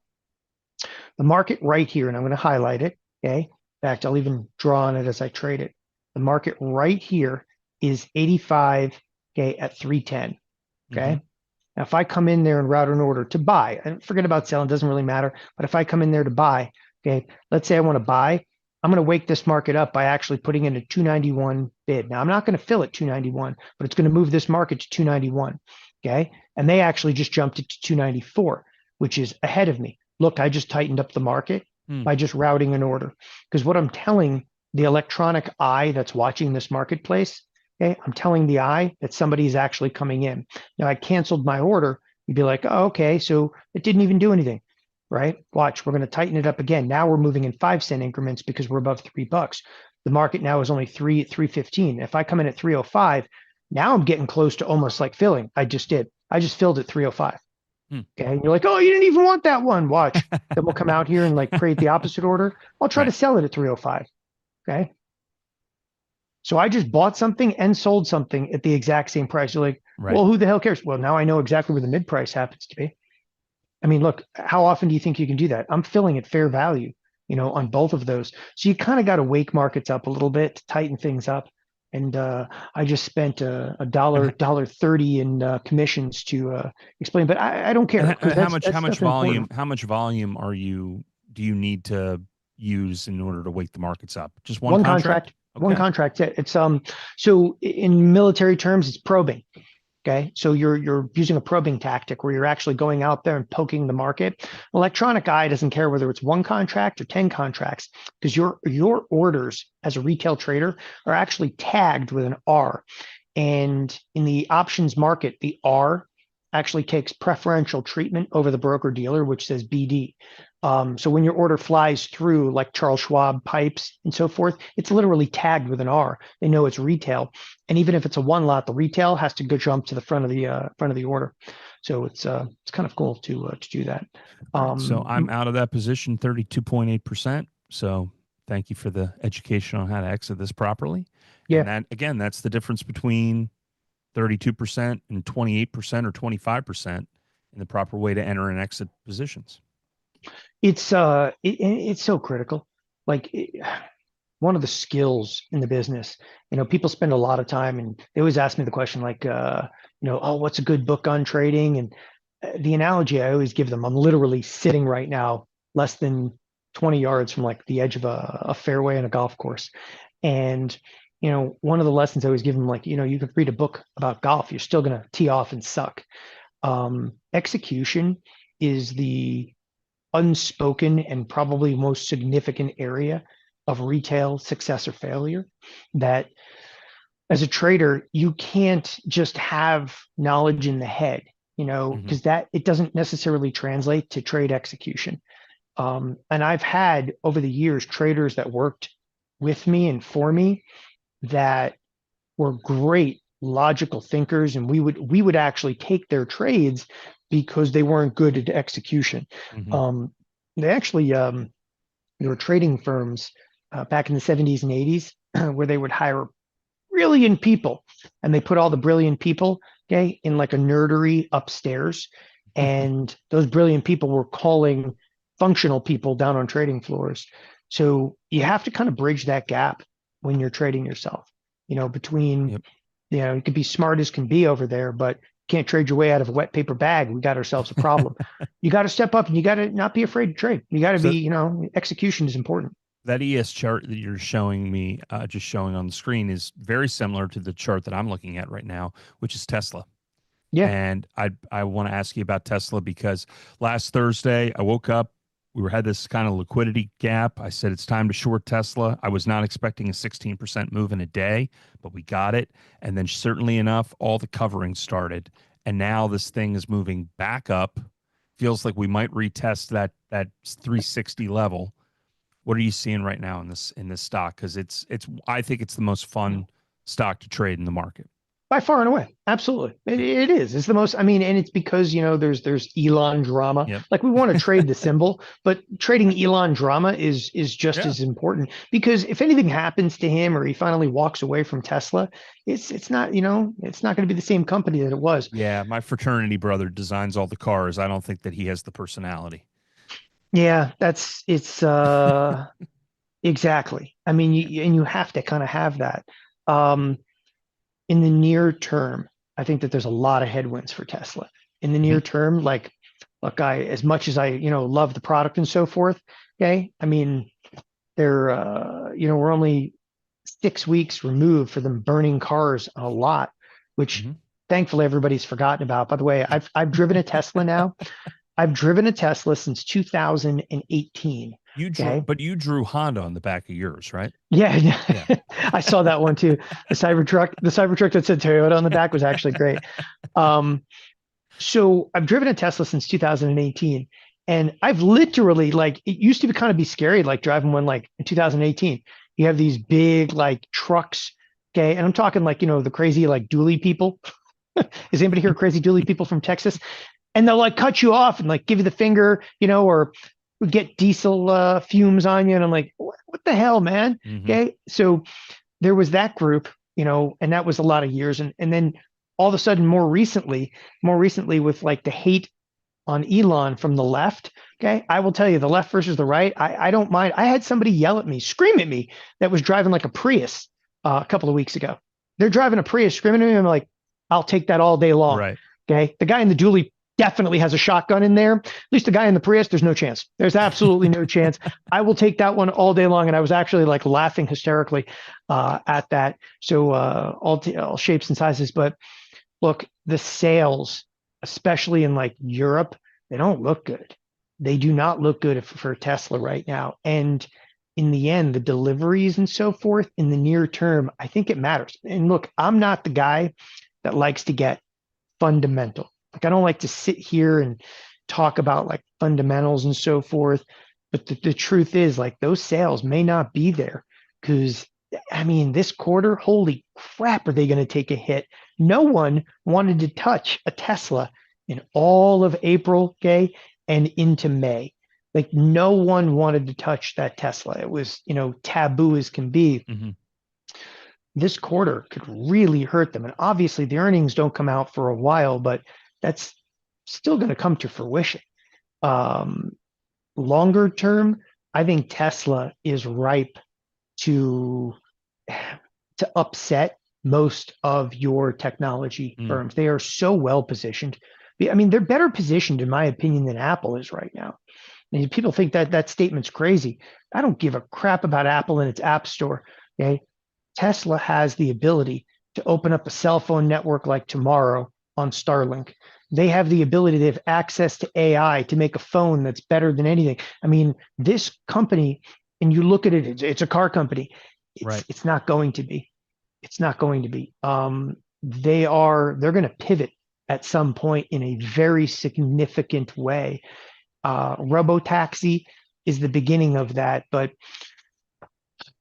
the market right here, and I'm going to highlight it, okay? In fact, I'll even draw on it as I trade it. The market right here is 85, okay, at 310, okay? Now, if I come in there and route an order to buy, and forget about selling, doesn't really matter, but if I come in there to buy, okay, let's say I want to buy, I'm going to wake this market up by actually putting in a 291 bid. Now, I'm not going to fill at 291, but it's going to move this market to 291, okay? And they actually just jumped it to 294, which is ahead of me. Look, I just tightened up the market by just routing an order. Because what I'm telling the electronic eye that's watching this marketplace, okay, I'm telling the eye that somebody is actually coming in. Now, I canceled my order. You'd be like, oh, okay, so it didn't even do anything. Right? Watch, we're going to tighten it up again. Now we're moving in 5-cent increments because we're above $3. The market now is only 315. If I come in at 305, now I'm getting close to almost like filling. I just did. I just filled at 305. Okay. And you're like, oh, you didn't even want that one. Watch. Then we'll come out here and like create the opposite order. I'll try to sell it at 305. Okay. So I just bought something and sold something at the exact same price. You're like, well, who the hell cares? Well, now I know exactly where the mid price happens to be. I mean, look, how often do you think you can do that? I'm filling at fair value, on both of those. So you kind of got to wake markets up a little bit to tighten things up. And I just spent a $1.30 in commissions to explain, but I don't care. How much volume do you need to use in order to wake the markets up? Just one contract? Okay. One contract. It's so in military terms, it's probing. Okay, so you're using a probing tactic where you're actually going out there and poking the market. Electronic eye doesn't care whether it's one contract or 10 contracts because your orders as a retail trader are actually tagged with an R. And in the options market, the R actually takes preferential treatment over the broker dealer, which says BD. So when your order flies through like Charles Schwab pipes and so forth, it's literally tagged with an R. They know it's retail. And even if it's a one lot, the retail has to go jump to the front of the order. So it's kind of cool to do that. So I'm out of that position 32.8%. So thank you for the education on how to exit this properly. Yeah. And that, again, that's the difference between 32% and 28% or 25% in the proper way to enter and exit positions. It's so critical. Like one of the skills in the business, people spend a lot of time and they always ask me the question like, oh, what's a good book on trading? And the analogy I always give them, I'm literally sitting right now, less than 20 yards from like the edge of a fairway in a golf course. And, one of the lessons I always give them, like, you could read a book about golf, you're still going to tee off and suck. Execution is the unspoken and probably most significant area of retail success or failure that as a trader, you can't just have knowledge in the head, because that it doesn't necessarily translate to trade execution. And I've had over the years traders that worked with me and for me that were great logical thinkers, and we would actually take their trades because they weren't good at execution. They actually there were trading firms back in the 70s and 80s where they would hire brilliant people and they put all the brilliant people, okay, in like a nerdery upstairs. And those brilliant people were calling functional people down on trading floors. So you have to kind of bridge that gap when you're trading yourself, between, you could be smart as can be over there, but can't trade your way out of a wet paper bag. We got ourselves a problem. You got to step up and you got to not be afraid to trade. You got to So be, execution is important. that ES chart that you're showing me, just showing on the screen, is very similar to the chart that I'm looking at right now, which is Tesla. Yeah. And I want to ask you about Tesla because last Thursday I woke up, had this kind of liquidity gap. I said it's time to short Tesla. I was not expecting a 16% move in a day, but we got it. And then certainly enough, all the covering started. And now this thing is moving back up. Feels like we might retest that 360 level. What are you seeing right now in this stock? Because it's I think it's the most fun stock to trade in the market. By far and away. Absolutely. It is. It's the most, and it's because, there's Elon drama. Yep. Like we want to trade the symbol, but trading Elon drama is just Yeah. as important because if anything happens to him or he finally walks away from Tesla, it's not, it's not going to be the same company that it was. Yeah, my fraternity brother designs all the cars. I don't think that he has the personality. Yeah, it's exactly. You have to kind of have that. Um, in the near term, I think that there's a lot of headwinds for Tesla. In the near term, like, look, as much as I, love the product and so forth, okay, we're only 6 weeks removed for them burning cars on a lot, which thankfully everybody's forgotten about. By the way, I've driven a Tesla now. I've driven a Tesla since 2018. But you drew Honda on the back of yours, right? Yeah, Yeah. I saw that one too. The Cybertruck that said Toyota on the back was actually great. So I've driven a Tesla since 2018, and I've literally it used to be scary, like driving one like in 2018. You have these big like trucks, okay, and I'm talking like the crazy like dually people. Is anybody here crazy dually people from Texas? And they'll like cut you off and like give you the finger, or get diesel fumes on you. And I'm like, what the hell, man? Okay. So there was that group, and that was a lot of years. And then all of a sudden, more recently with like the hate on Elon from the left. Okay. I will tell you the left versus the right. I don't mind. I had somebody yell at me, scream at me that was driving like a Prius a couple of weeks ago. They're driving a Prius screaming at me. I'm like, I'll take that all day long. Right. Okay. The guy in the dually definitely has a shotgun in there. At least the guy in the Prius, there's no chance. There's absolutely no chance. I will take that one all day long. And I was actually like laughing hysterically at that. So all shapes and sizes. But look, the sales, especially in like Europe, they don't look good. They do not look good for Tesla right now. And in the end, the deliveries and so forth in the near term, I think it matters. And look, I'm not the guy that likes to get fundamental. Like I don't like to sit here and talk about like fundamentals and so forth. But the truth is like those sales may not be there because this quarter, holy crap, are they going to take a hit? No one wanted to touch a Tesla in all of April, okay, and into May. Like no one wanted to touch that Tesla. It was, taboo as can be. This quarter could really hurt them. And obviously the earnings don't come out for a while, but that's still going to come to fruition. Longer term, I think Tesla is ripe to upset most of your technology firms. They are so well positioned. They're better positioned, in my opinion, than Apple is right now. And people think that statement's crazy. I don't give a crap about Apple and its app store. Okay, Tesla has the ability to open up a cell phone network like tomorrow on Starlink. They have the ability to have access to AI to make a phone that's better than anything. This company, and you look at it, it's a car company. It's not going to be. It's not going to be. They're going to pivot at some point in a very significant way. Robotaxi is the beginning of that, but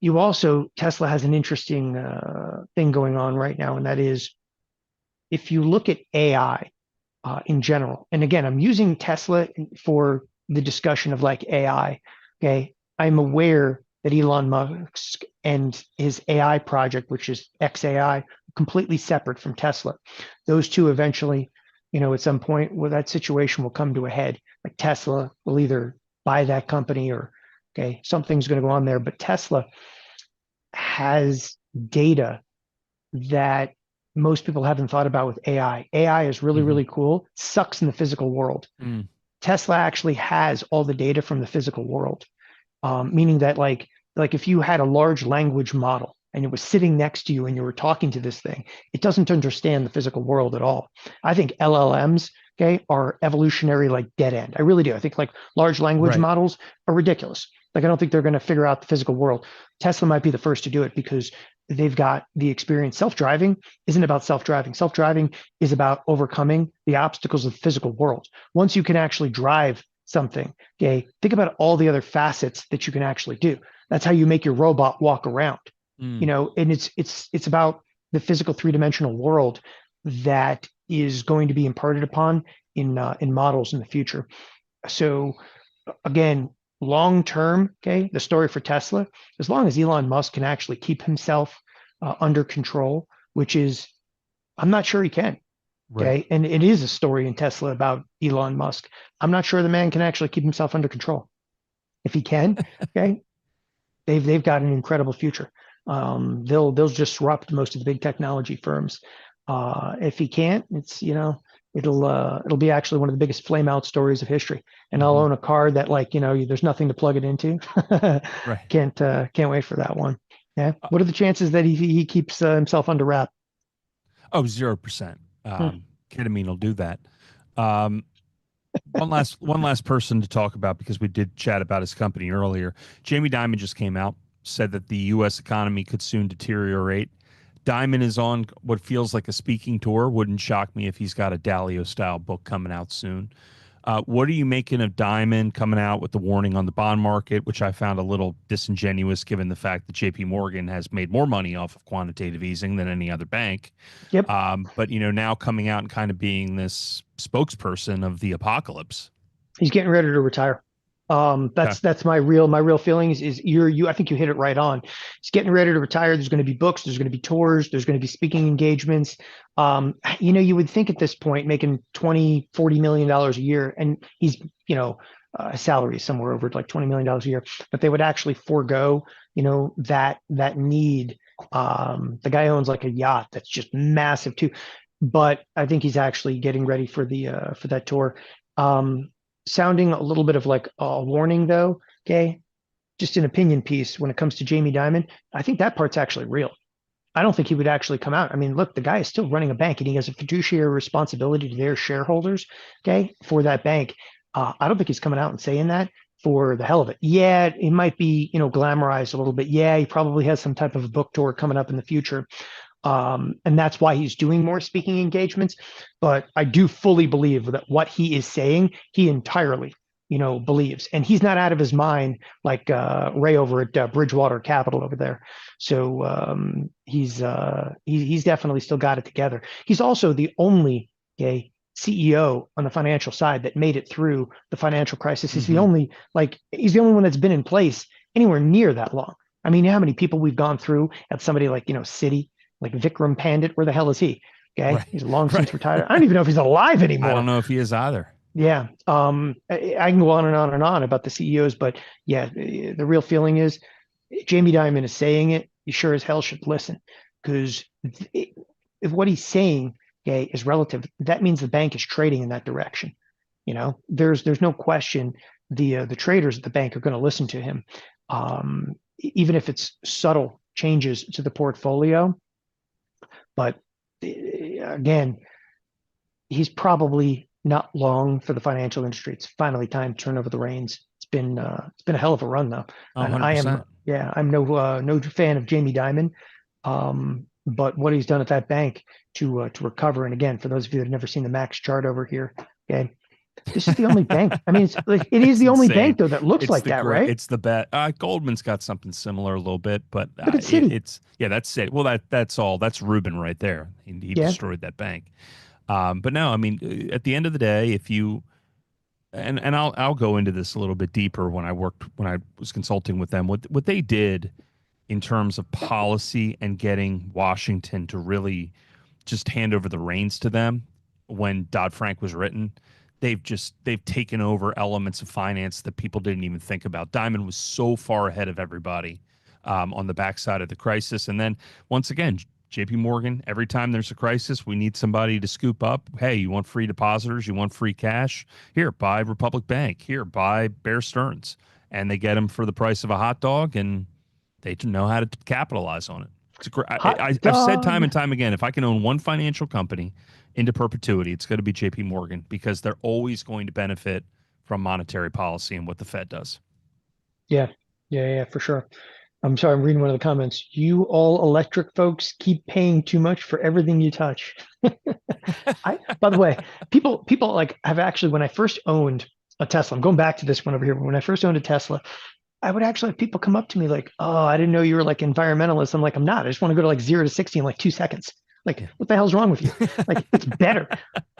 Tesla has an interesting thing going on right now, and that is if you look at AI in general, and again, I'm using Tesla for the discussion of like AI. Okay, I'm aware that Elon Musk and his AI project, which is XAI, completely separate from Tesla. Those two eventually, at some point, where that situation will come to a head. Like Tesla will either buy that company or, okay, something's going to go on there. But Tesla has data that most people haven't thought about with AI. AI is really, Hmm. really cool, sucks in the physical world. Mm. Tesla actually has all the data from the physical world, meaning that like if you had a large language model and it was sitting next to you and you were talking to this thing, it doesn't understand the physical world at all. I think LLMs, okay, are evolutionary like dead end. I really do. I think like large language Right. models are ridiculous. Like I don't think they're going to figure out the physical world. Tesla might be the first to do it because they've got the experience. Self-driving isn't about self-driving. Self-driving is about overcoming the obstacles of the physical world. Once you can actually drive something, okay, think about all the other facets that you can actually do. That's how you make your robot walk around, Mm. and it's about the physical three-dimensional world that is going to be imparted upon in models in the future. So again, long term, okay, the story for Tesla, as long as Elon Musk can actually keep himself under control, which is I'm not sure he can. Right. Okay, and it is a story in Tesla about Elon Musk. I'm not sure the man can actually keep himself under control. If he can, okay, they've got an incredible future. They'll disrupt most of the big technology firms. If he can't, it's it'll be actually one of the biggest flame out stories of history. And I'll Hmm. own a car that there's nothing to plug it into. Right. Can't wait for that one. Yeah. Uh, What are the chances that he keeps himself under wrap? oh, 0%. Hmm. Ketamine will do that. Um, one last person to talk about because we did chat about his company earlier. Jamie Dimon just came out, said that the U.S. economy could soon deteriorate. Dimon is on what feels like a speaking tour. Wouldn't shock me if he's got a Dalio style book coming out soon. What are you making of Dimon coming out with the warning on the bond market, which I found a little disingenuous given the fact that JP Morgan has made more money off of quantitative easing than any other bank. Yep. But now coming out and kind of being this spokesperson of the apocalypse. He's getting ready to retire. Okay. That's my real feelings is I think you hit it right on. He's getting ready to retire. There's going to be books, there's going to be tours, there's going to be speaking engagements. You would think at this point making 20, $40 million a year, and he's, his salary is somewhere over like $20 million a year, but they would actually forego, that need. The guy owns like a yacht that's just massive too. But I think he's actually getting ready for that tour. Um, Sounding a little bit of like a warning though, okay, just an opinion piece when it comes to Jamie Dimon. I think that part's actually real. I don't think he would actually come out. I mean, look, the guy is still running a bank and he has a fiduciary responsibility to their shareholders, okay, for that bank. I don't think he's coming out and saying that for the hell of it. Yeah, it might be, glamorized a little bit. Yeah, he probably has some type of a book tour coming up in the future. And that's why he's doing more speaking engagements. But I do fully believe that what he is saying, he entirely, believes, and he's not out of his mind like Ray over at Bridgewater Capital over there. So he's definitely still got it together. He's also the only CEO on the financial side that made it through the financial crisis. Hmm. He's the only one that's been in place anywhere near that long. I mean, how many people we've gone through at somebody like Citi, like Vikram Pandit, where the hell is he? Okay, Right. he's long Right. since retired. I don't even know if he's alive I don't anymore. know if he is either. Yeah, I can go on and on and on about the CEOs, but yeah, the real feeling is Jamie Dimon is saying it. You sure as hell should listen, because if what he's saying, okay, is relative, that means the bank is trading in that direction. There's no question the traders at the bank are going to listen to him, even if it's subtle changes to the portfolio. But again, he's probably not long for the financial industry. It's finally time to turn over the reins. It's been a hell of a run though, Oh, and I am 100%. yeah I'm no fan of Jamie Dimon, but what he's done at that bank to recover. And again, for those of you that have never seen the max chart over here, okay, this is the only bank. I mean, it is It's the only insane. bank though that looks It's like the that, great. right? It's the bet. Goldman's got something similar a little bit, but Look at Citi. it's yeah. That's it. Well, that's all. That's Rubin right there. He Yeah, destroyed that bank. But no, I mean, at the end of the day, if you and I'll go into this a little bit deeper when I was consulting with them. What they did in terms of policy and getting Washington to really just hand over the reins to them when Dodd-Frank was written. They've taken over elements of finance that people didn't even think about. Diamond was so far ahead of everybody on the backside of the crisis, and then once again, JP Morgan, every time there's a crisis, we need somebody to scoop up. Hey, you want free depositors? You want free cash? Here, buy Republic Bank. Here, buy Bear Stearns. And they get them for the price of a hot dog, and they know how to capitalize on it. It's a great, Hot I've said time dog. and time again, if I can own one financial company into perpetuity, it's going to be JP Morgan, because they're always going to benefit from monetary policy and what the Fed does. Yeah, yeah, for sure. I'm sorry, I'm reading one of the comments. You all electric folks keep paying too much for everything you touch. By the way, people like have actually, when I first owned a Tesla, I'm going back to this one over here. When I first owned a Tesla, I would actually have people come up to me like, "Oh, I didn't know you were like environmentalist." I'm like, "I'm not. I just want to go to like 0 to 60 in like 2 seconds." Like, Yeah. what the hell's wrong with you? Like, it's better.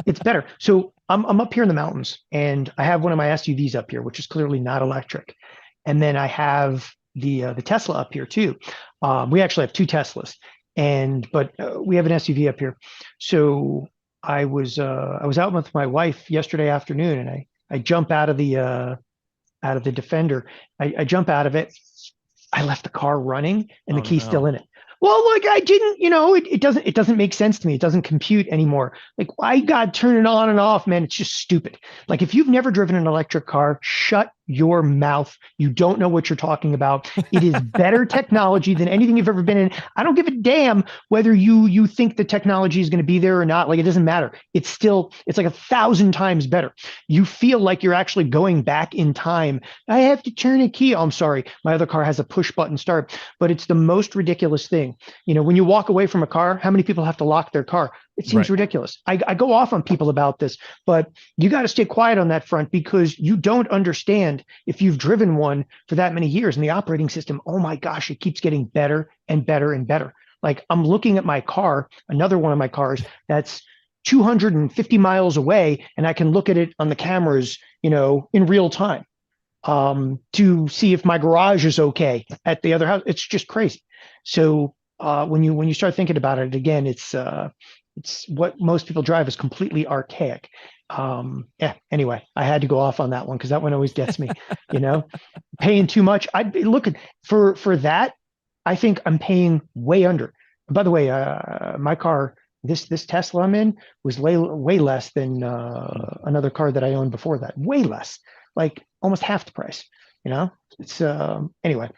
It's better. So I'm up here in the mountains, and I have one of my SUVs up here, which is clearly not electric, and then I have the Tesla up here too. We actually have two Teslas, but we have an SUV up here. So I was out with my wife yesterday afternoon, and I jump out of the Defender. I jump out of it. I left the car running, and the Oh, key's still no. in it. Well, like I didn't, it doesn't make sense to me. It doesn't compute anymore. Like, why God turn it on and off, man? It's just stupid. Like, if you've never driven an electric car, shut your mouth. You don't know what you're talking about. It is better technology than anything you've ever been in. I don't give a damn whether you think the technology is going to be there or not. Like, it doesn't matter. It's like 1,000 times better. You feel like you're actually going back in time. I have to turn a key. Oh, I'm sorry. My other car has a push button start, but it's the most ridiculous thing. When you walk away from a car, how many people have to lock their car? It seems Right. ridiculous. I go off on people about this, but you got to stay quiet on that front, because you don't understand if you've driven one for that many years, and the operating system, oh my gosh, it keeps getting better and better and better. Like, I'm looking at my car, another one of my cars that's 250 miles away, and I can look at it on the cameras, in real time, to see if my garage is okay at the other house. It's just crazy. So when you start thinking about it again, it's what most people drive is completely archaic. Yeah. Anyway, I had to go off on that one because that one always gets me. Paying too much. I'd be looking for that. I think I'm paying way under. By the way, my car, this Tesla I'm in, was way less than another car that I owned before that. Way less, like almost half the price. It's anyway.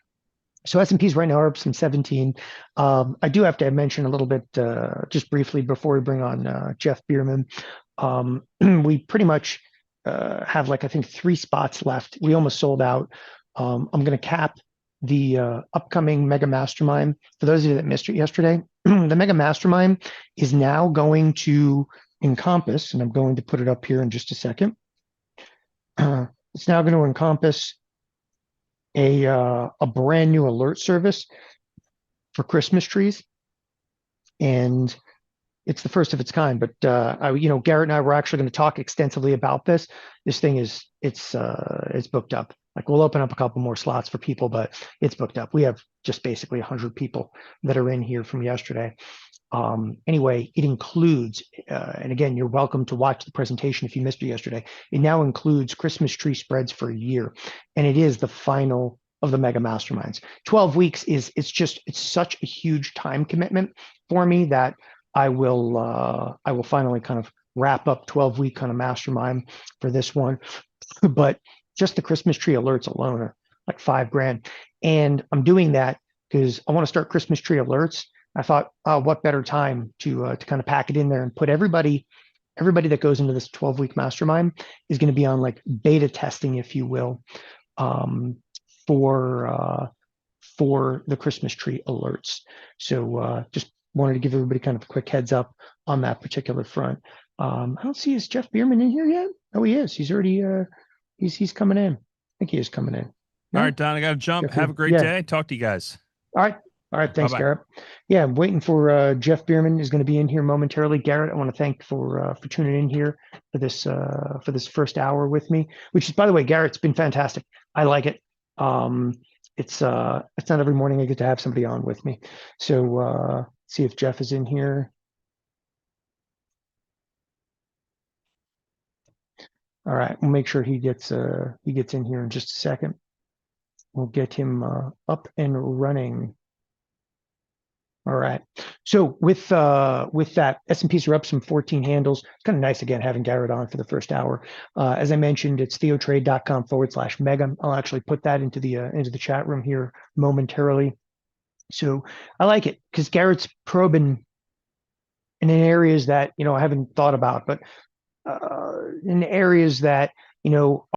So S&Ps right now are up some 17. I do have to mention a little bit, just briefly, before we bring on Jeff Bierman. We pretty much have, like, I think 3 spots left. We almost sold out. I'm going to cap the upcoming Mega Mastermind. For those of you that missed it yesterday, the Mega Mastermind is now going to encompass, and I'm going to put it up here in just a second. It's now going to encompass a brand new alert service for Christmas trees, and it's the first of its kind. But Garrett and I were actually going to talk extensively about this. This thing it's booked up. Like, we'll open up a couple more slots for people, but it's booked up. We have just basically 100 people that are in here from yesterday. Anyway, it includes, and again, you're welcome to watch the presentation if you missed it yesterday. It now includes Christmas tree spreads for a year, and it is the final of the Mega Masterminds. 12 weeks it's such a huge time commitment for me that I will finally kind of wrap up 12-week kind of mastermind for this one. But just the Christmas tree alerts alone are like $5,000, and I'm doing that because I want to start Christmas tree alerts. I thought, what better time to kind of pack it in there and put everybody that goes into this 12-week mastermind is going to be on like beta testing, if you will, for the Christmas tree alerts. So just wanted to give everybody kind of a quick heads up on that particular front. I don't see, is Jeff Bierman in here yet? Oh, he is. He's already he's coming in. I think he is coming in. No? All right, Don, I got to jump. Have a great day. Talk to you guys. All right. All right. Thanks, Bye-bye. Garrett. Yeah, I'm waiting for Jeff Bierman is going to be in here momentarily. Garrett, I want to thank for tuning in here for this first hour with me, which is, by the way, Garrett, it's been fantastic. I like it. It's not every morning I get to have somebody on with me. So see if Jeff is in here. All right, we'll make sure he gets in here in just a second. We'll get him up and running. All right. So with that, S&Ps are up some 14 handles. It's kind of nice again having Garrett on for the first hour. As I mentioned, it's theotrade.com/mega. I'll actually put that into the chat room here momentarily. So I like it because Garrett's probing in areas that I haven't thought about, but in areas that